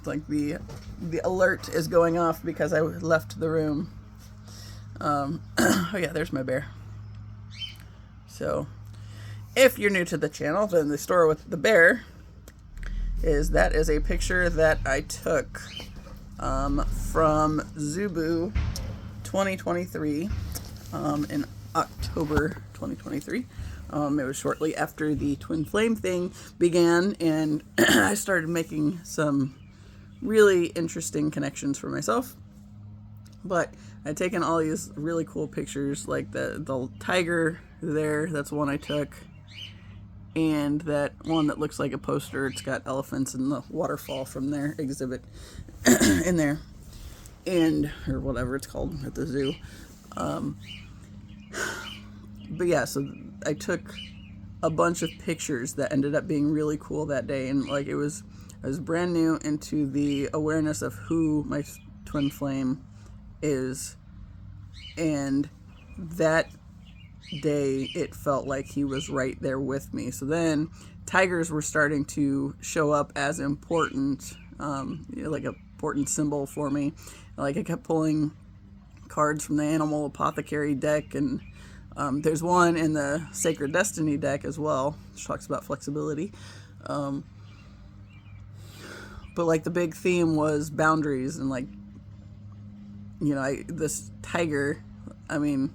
A: Like the alert is going off because I left the room. Oh yeah, there's my bear. So if you're new to the channel, then the story with the bear is a picture that I took from Zubu 2023 in October 2023. It was shortly after the twin flame thing began, and I started making some really interesting connections for myself. But I'd taken all these really cool pictures, like the tiger there, that's one I took, and that one that looks like a poster. It's got elephants and the waterfall from their exhibit in there, and or whatever it's called at the zoo. But yeah, so I took a bunch of pictures that ended up being really cool that day, and like I was brand new into the awareness of who my twin flame is, and that day it felt like he was right there with me. So then tigers were starting to show up as important, like an important symbol for me. Like I kept pulling cards from the animal apothecary deck, and there's one in the Sacred Destiny deck as well, which talks about flexibility. But like the big theme was boundaries, and like, this tiger, I mean,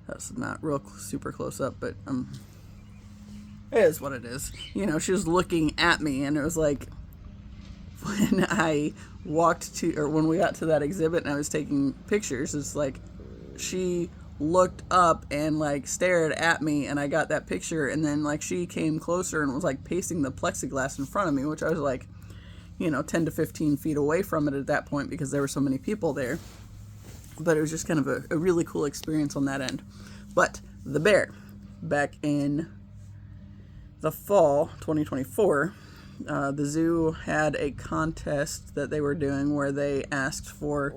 A: that's not real super close up, but it is what it is. She was looking at me, and it was like when I when we got to that exhibit and I was taking pictures, it's like she looked up and like stared at me, and I got that picture, and then like she came closer and was like pacing the plexiglass in front of me, which I was like 10 to 15 feet away from it at that point because there were so many people there. But it was just kind of a really cool experience on that end. But the bear, back in the fall 2024, the zoo had a contest that they were doing where they asked for,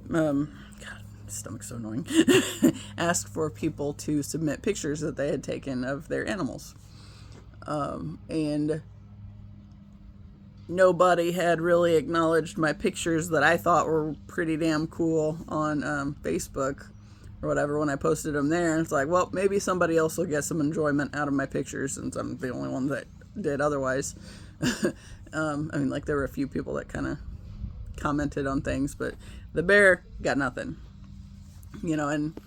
A: God, stomach's so annoying, asked for people to submit pictures that they had taken of their animals. And nobody had really acknowledged my pictures that I thought were pretty damn cool on Facebook or whatever when I posted them there. It's like, well, maybe somebody else will get some enjoyment out of my pictures since I'm the only one that did otherwise. I mean, like there were a few people that kind of commented on things, but the bear got nothing. And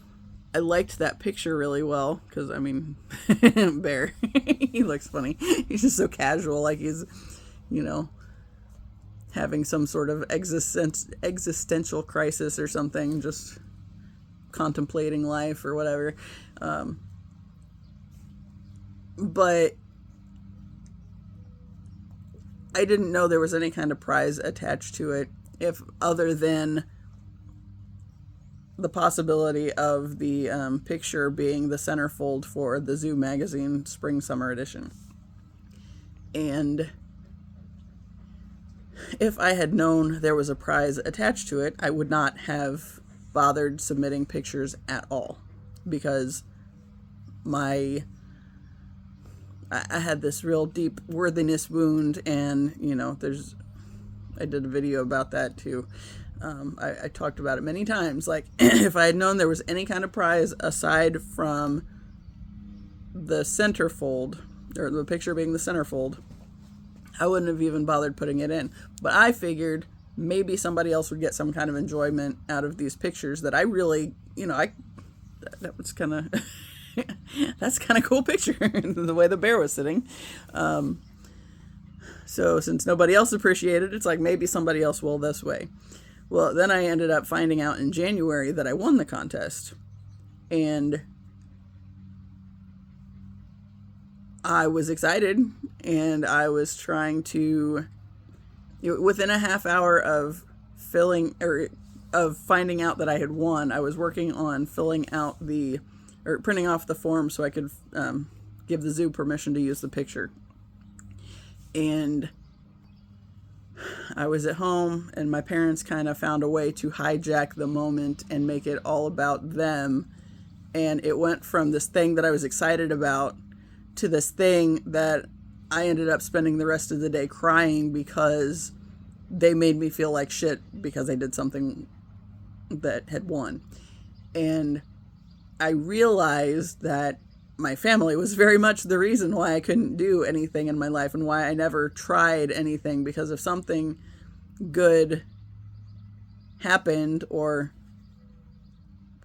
A: I liked that picture really well because, I mean, bear, he looks funny. He's just so casual, like he's having some sort of existential crisis or something, just contemplating life or whatever. But I didn't know there was any kind of prize attached to it, if other than the possibility of the picture being the centerfold for the Zoo magazine spring summer edition. And if I had known there was a prize attached to it, I would not have bothered submitting pictures at all, because I had this real deep worthiness wound, and I did a video about that too. I talked about it many times. Like, if I had known there was any kind of prize aside from the centerfold, or the picture being the centerfold, I wouldn't have even bothered putting it in. But I figured maybe somebody else would get some kind of enjoyment out of these pictures that I really, that was kind of, that's kind of cool picture, the way the bear was sitting. So since nobody else appreciated it, it's like maybe somebody else will this way. Well, then I ended up finding out in January that I won the contest. And I was excited, and I was trying to, within a half hour of finding out that I had won, I was working on filling out printing off the form so I could give the zoo permission to use the picture. And I was at home, and my parents kind of found a way to hijack the moment and make it all about them. And it went from this thing that I was excited about to this thing that I ended up spending the rest of the day crying because they made me feel like shit because I did something that had won. And I realized that my family was very much the reason why I couldn't do anything in my life and why I never tried anything, because if something good happened or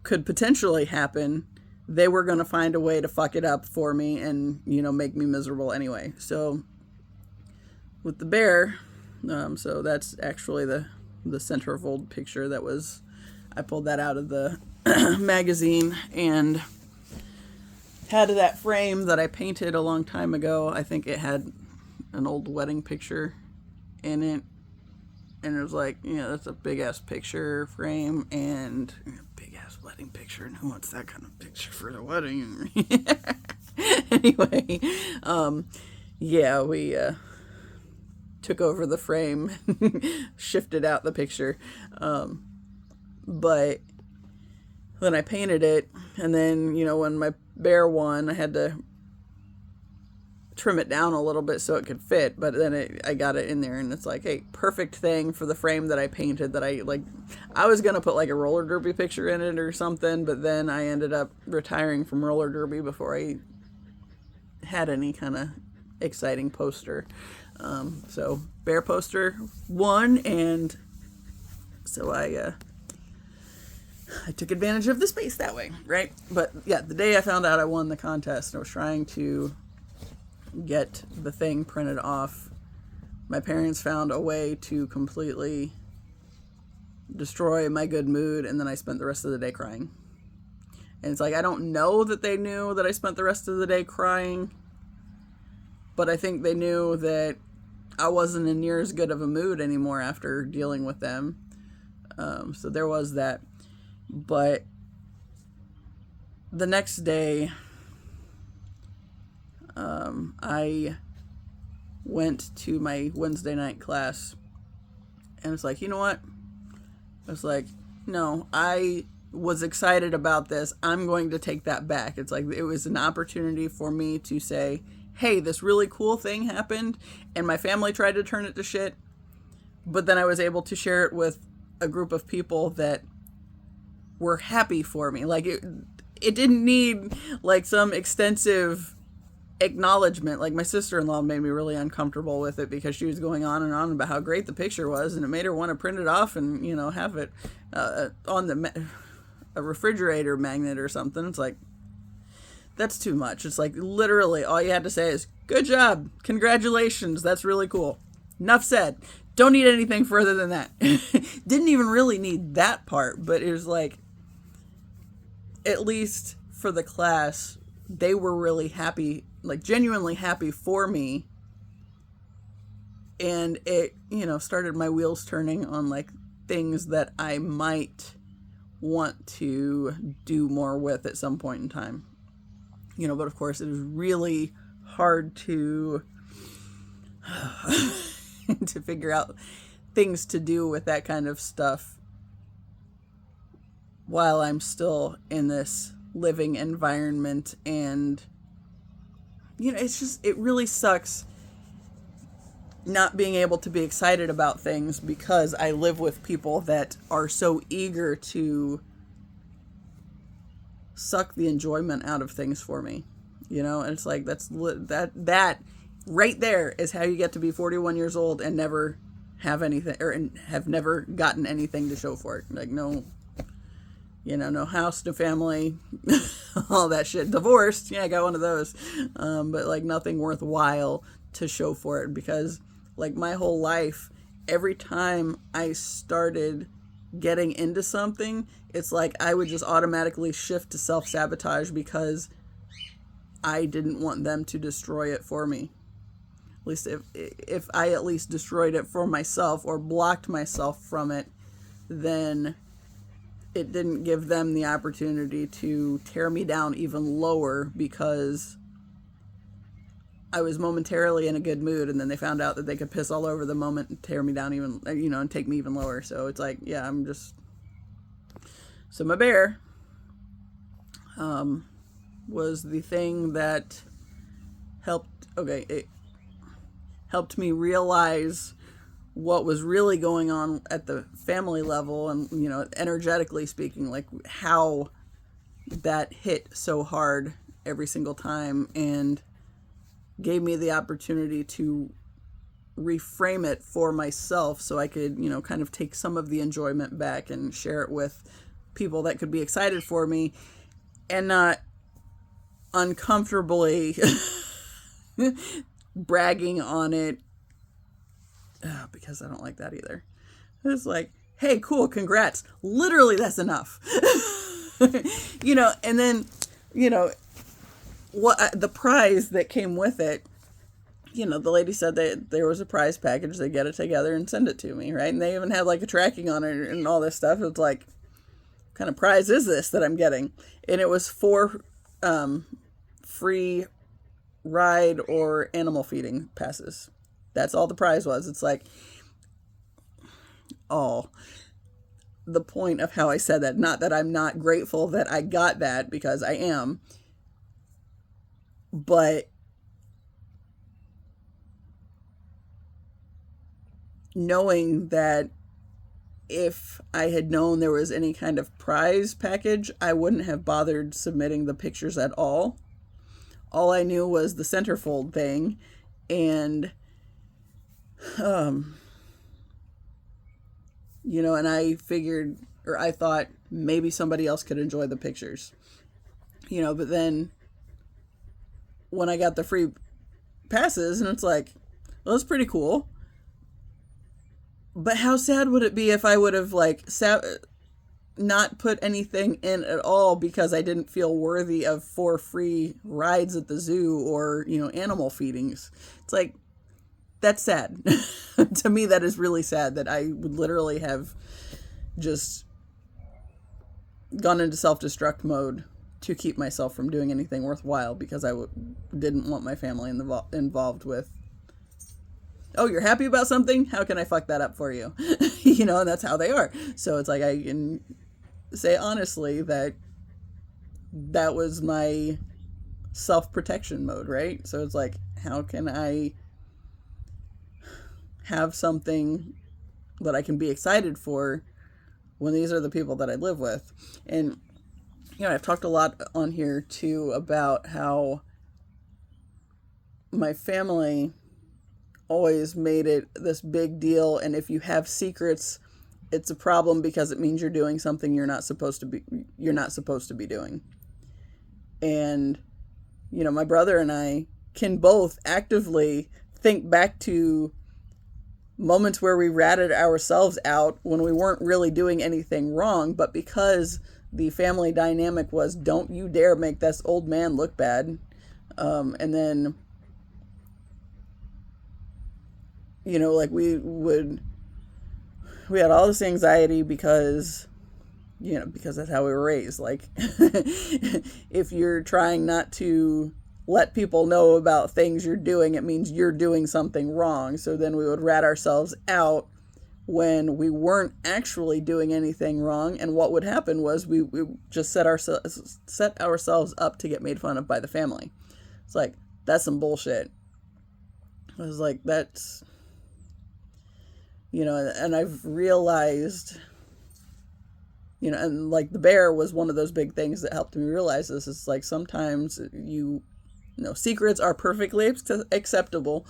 A: could potentially happen, they were going to find a way to fuck it up for me and, make me miserable anyway. So with the bear, So that's actually the centerfold picture that was, I pulled that out of the magazine and had that frame that I painted a long time ago. I think it had an old wedding picture in it. And it was like, that's a big ass picture frame and big ass wedding picture. And who wants that kind of picture for the wedding? Anyway, we took over the frame, shifted out the picture. But then I painted it, and then, when my bear won, I had to trim it down a little bit so it could fit, but then I got it in there, and it's like, hey, perfect thing for the frame that I painted that I was going to put like a roller derby picture in it or something, but then I ended up retiring from roller derby before I had any kind of exciting poster. So bear poster won, and so I took advantage of the space that way, right? But yeah, the day I found out I won the contest, I was trying to get the thing printed off. My parents found a way to completely destroy my good mood, and then I spent the rest of the day crying. And it's like, I don't know that they knew that I spent the rest of the day crying, but I think they knew that I wasn't in near as good of a mood anymore after dealing with them. So there was that. But the next day, I went to my Wednesday night class, and it's like, you know what? I was like, no, I was excited about this. I'm going to take that back. It's like, it was an opportunity for me to say, hey, this really cool thing happened, and my family tried to turn it to shit, but then I was able to share it with a group of people that were happy for me. Like, it didn't need like some extensive acknowledgement. Like, my sister-in-law made me really uncomfortable with it because she was going on and on about how great the picture was, and it made her want to print it off and have it on a refrigerator magnet or something. It's like, that's too much. It's like, literally all you had to say is, good job, congratulations, that's really cool, enough said. Don't need anything further than that. Didn't even really need that part, but it was like, at least for the class, they were really happy, like genuinely happy for me. And it, started my wheels turning on like things that I might want to do more with at some point in time. But of course it is really hard to to figure out things to do with that kind of stuff while I'm still in this living environment. And it really sucks not being able to be excited about things because I live with people that are so eager to suck the enjoyment out of things for me, and it's like, that right there is how you get to be 41 years old and never have anything, or have never gotten anything to show for it. Like, no, no house, no family, all that shit. Divorced, yeah, I got one of those, but like nothing worthwhile to show for it, because like my whole life, every time I started getting into something, it's like I would just automatically shift to self-sabotage because I didn't want them to destroy it for me. At least if I at least destroyed it for myself or blocked myself from it, then it didn't give them the opportunity to tear me down even lower, because I was momentarily in a good mood, and then they found out that they could piss all over the moment and tear me down even, and take me even lower. So it's like, yeah, so my bear was the thing that it helped me realize what was really going on at the family level, and energetically speaking, like how that hit so hard every single time, and gave me the opportunity to reframe it for myself so I could, kind of take some of the enjoyment back and share it with people that could be excited for me, and not uncomfortably bragging on it because I don't like that either. It's like, hey, cool, congrats. Literally, that's enough. And then, what the prize that came with it, the lady said that there was a prize package. They get it together and send it to me, right? And they even had like a tracking on it and all this stuff. It's like, what kind of prize is this that I'm getting? And it was 4 free ride or animal feeding passes. That's all the prize was. It's like, oh, the point of how I said that. Not that I'm not grateful that I got that, because I am. But knowing that if I had known there was any kind of prize package, I wouldn't have bothered submitting the pictures at all. All I knew was the centerfold thing, and and I figured, or I thought maybe somebody else could enjoy the pictures, but then when I got the free passes, and it's like, well, that's pretty cool. But how sad would it be if I would have not put anything in at all because I didn't feel worthy of 4 free rides at the zoo or, animal feedings? It's like, that's sad. To me, that is really sad that I would literally have just gone into self-destruct mode to keep myself from doing anything worthwhile because I didn't want my family involved with, oh, you're happy about something? How can I fuck that up for you? And that's how they are. So it's like, I can say honestly that was my self-protection mode, right? So it's like, how can I have something that I can be excited for when these are the people that I live with? And, I've talked a lot on here too about how my family always made it this big deal, and if you have secrets, it's a problem because it means you're doing something you're not supposed to be doing. And my brother and I can both actively think back to moments where we ratted ourselves out when we weren't really doing anything wrong, but because the family dynamic was, don't you dare make this old man look bad. And then we had all this anxiety because that's how we were raised. Like, if you're trying not to let people know about things you're doing, it means you're doing something wrong. So then we would rat ourselves out when we weren't actually doing anything wrong. And what would happen was we just set ourselves up to get made fun of by the family. It's like, that's some bullshit. I was like, that's, and I've realized, and like the bear was one of those big things that helped me realize this. It's like, sometimes secrets are perfectly acceptable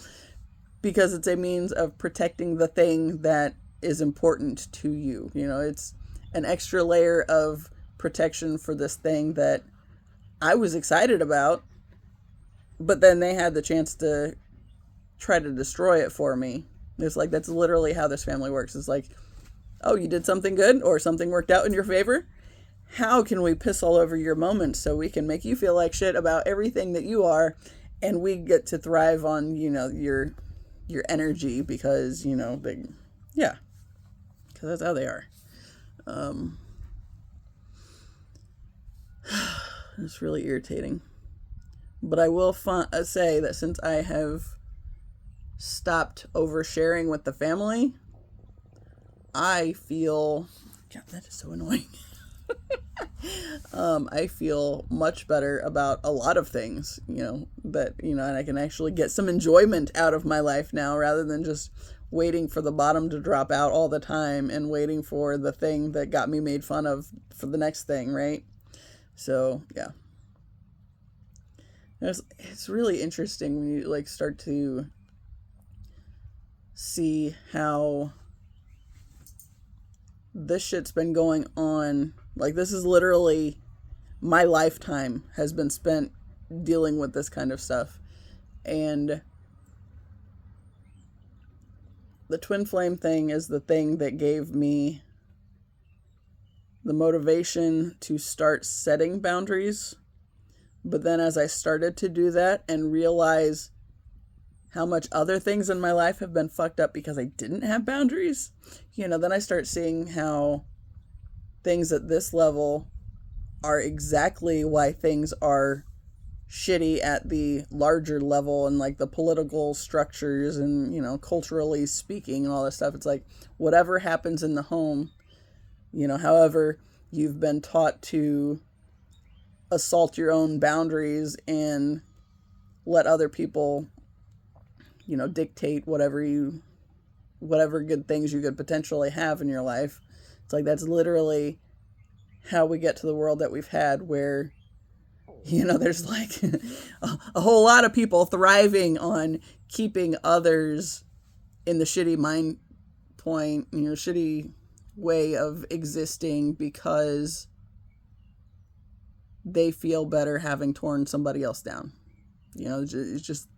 A: because it's a means of protecting the thing that is important to you. It's an extra layer of protection for this thing that I was excited about, but then they had the chance to try to destroy it for me. It's like, that's literally how this family works. It's like, oh, you did something good or something worked out in your favor? How can we piss all over your moments so we can make you feel like shit about everything that you are, and we get to thrive on, your energy because, because that's how they are. It's really irritating. But I will say that since I have stopped oversharing with the family, I feel, God, that is so annoying. I feel much better about a lot of things, and I can actually get some enjoyment out of my life now rather than just waiting for the bottom to drop out all the time and waiting for the thing that got me made fun of for the next thing, right? So, yeah. It's really interesting when you start to see how this shit's been going on. This is literally my lifetime has been spent dealing with this kind of stuff. And the twin flame thing is the thing that gave me the motivation to start setting boundaries. But then as I started to do that and realize how much other things in my life have been fucked up because I didn't have boundaries, then I start seeing how things at this level are exactly why things are shitty at the larger level and like the political structures and, culturally speaking and all this stuff. It's like whatever happens in the home, however you've been taught to assault your own boundaries and let other people, dictate whatever good things you could potentially have in your life. It's like that's literally how we get to the world that we've had, where there's like a whole lot of people thriving on keeping others in the shitty mind point, shitty way of existing because they feel better having torn somebody else down. It's just,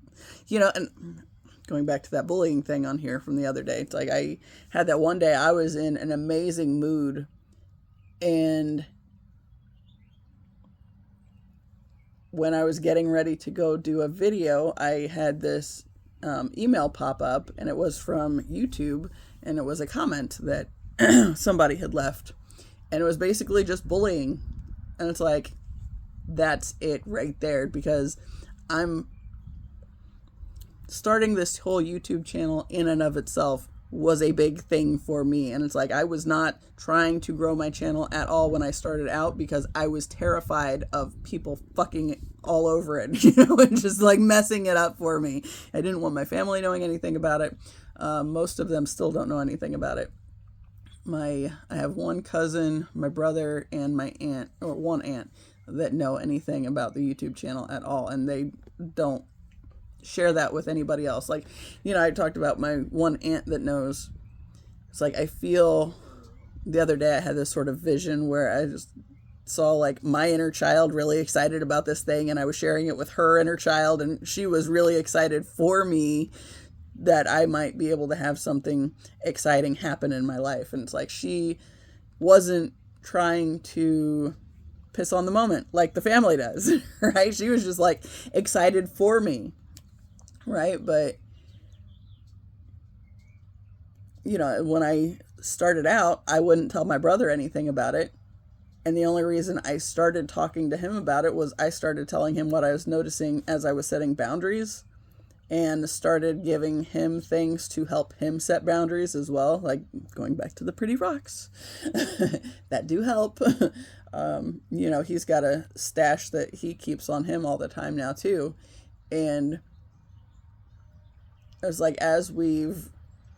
A: and going back to that bullying thing on here from the other day, it's like I had that one day I was in an amazing mood, and when I was getting ready to go do a video, I had this email pop up, and it was from YouTube, and it was a comment that somebody had left, and it was basically just bullying. And it's like, that's it right there, because I'm starting this whole YouTube channel in and of itself was a big thing for me. And it's like, I was not trying to grow my channel at all when I started out, because I was terrified of people fucking all over it, and just like messing it up for me. I didn't want my family knowing anything about it. Most of them still don't know anything about it. I have one cousin, my brother, and my aunt, or one aunt, that know anything about the YouTube channel at all, and they don't share that with anybody else. Like, I talked about my one aunt that knows. It's like, I feel the other day I had this sort of vision where I just saw like my inner child really excited about this thing, and I was sharing it with her inner child, and she was really excited for me that I might be able to have something exciting happen in my life. And it's like, she wasn't trying to piss on the moment like the family does, right? She was just like excited for me, right? But when I started out, I wouldn't tell my brother anything about it, and the only reason I started talking to him about it was I started telling him what I was noticing as I was setting boundaries, and started giving him things to help him set boundaries as well, like going back to the pretty rocks that do help. He's got a stash that he keeps on him all the time now too. And it was like, as we've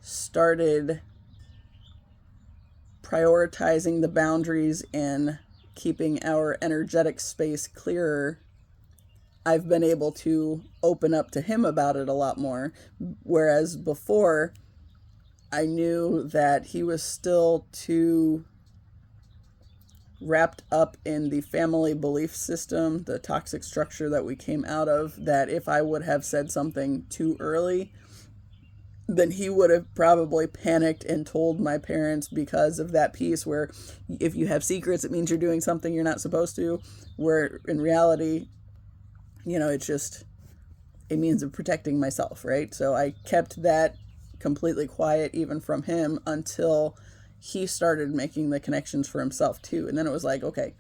A: started prioritizing the boundaries and keeping our energetic space clearer, I've been able to open up to him about it a lot more. Whereas before, I knew that he was still too wrapped up in the family belief system, the toxic structure that we came out of, that if I would have said something too early, then he would have probably panicked and told my parents, because of that piece where if you have secrets, it means you're doing something you're not supposed to, where in reality, it's just a means of protecting myself, right? So I kept that completely quiet even from him until he started making the connections for himself too. And then it was like, okay,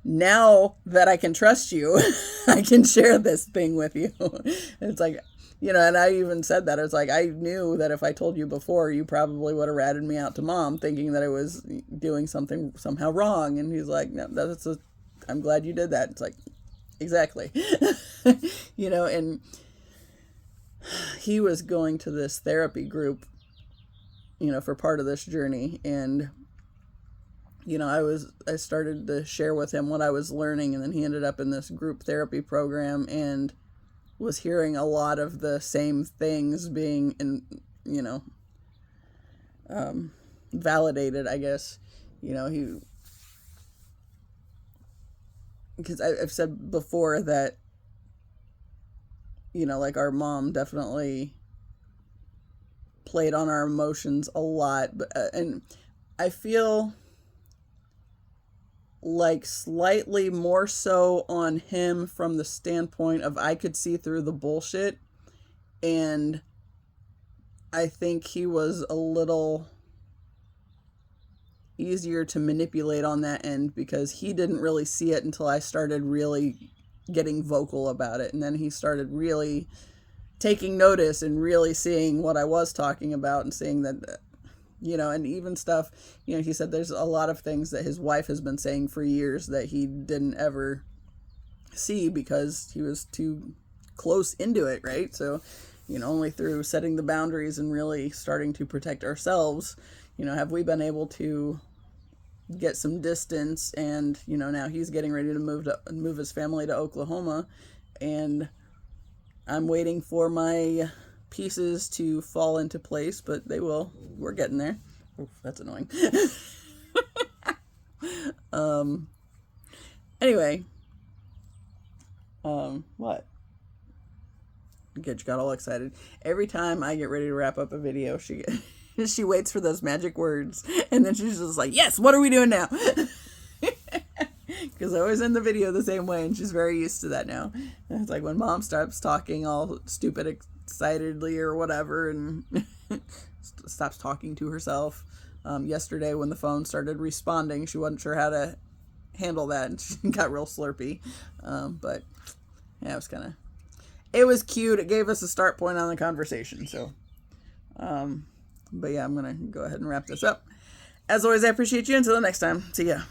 A: now that I can trust you, I can share this thing with you. And it's like, and I even said that. It's like, I knew that if I told you before, you probably would have ratted me out to Mom, thinking that I was doing something somehow wrong. And he's like, no, I'm glad you did that. It's like, exactly. And he was going to this therapy group, for part of this journey. And, I started to share with him what I was learning. And then he ended up in this group therapy program and was hearing a lot of the same things being, validated, I guess. Because I've said before that, like our mom definitely played on our emotions a lot. But, and I feel like slightly more so on him from the standpoint of I could see through the bullshit, and I think he was a little easier to manipulate on that end because he didn't really see it until I started really getting vocal about it, and then he started really taking notice and really seeing what I was talking about and seeing that, you know, and even stuff, you know, he said there's a lot of things that his wife has been saying for years that he didn't ever see because he was too close into it, right? So, you know, only through setting the boundaries and really starting to protect ourselves, you know, have we been able to get some distance. And, you know, now he's getting ready to move his family to Oklahoma, and I'm waiting for my pieces to fall into place, but they will. We're getting there. Oof, that's annoying. Anyway, what? Good, you got all excited. Every time I get ready to wrap up a video, she waits for those magic words, and then she's just like, yes, what are we doing now? Because I always end the video the same way, and she's very used to that now. And it's like when mom starts talking all stupid excitedly or whatever, and stops talking to herself. Yesterday when the phone started responding, she wasn't sure how to handle that, and she got real slurpy. But yeah, it was cute. It gave us a start point on the conversation. So, but yeah, I'm going to go ahead and wrap this up. As always, I appreciate you. Until the next time, see ya.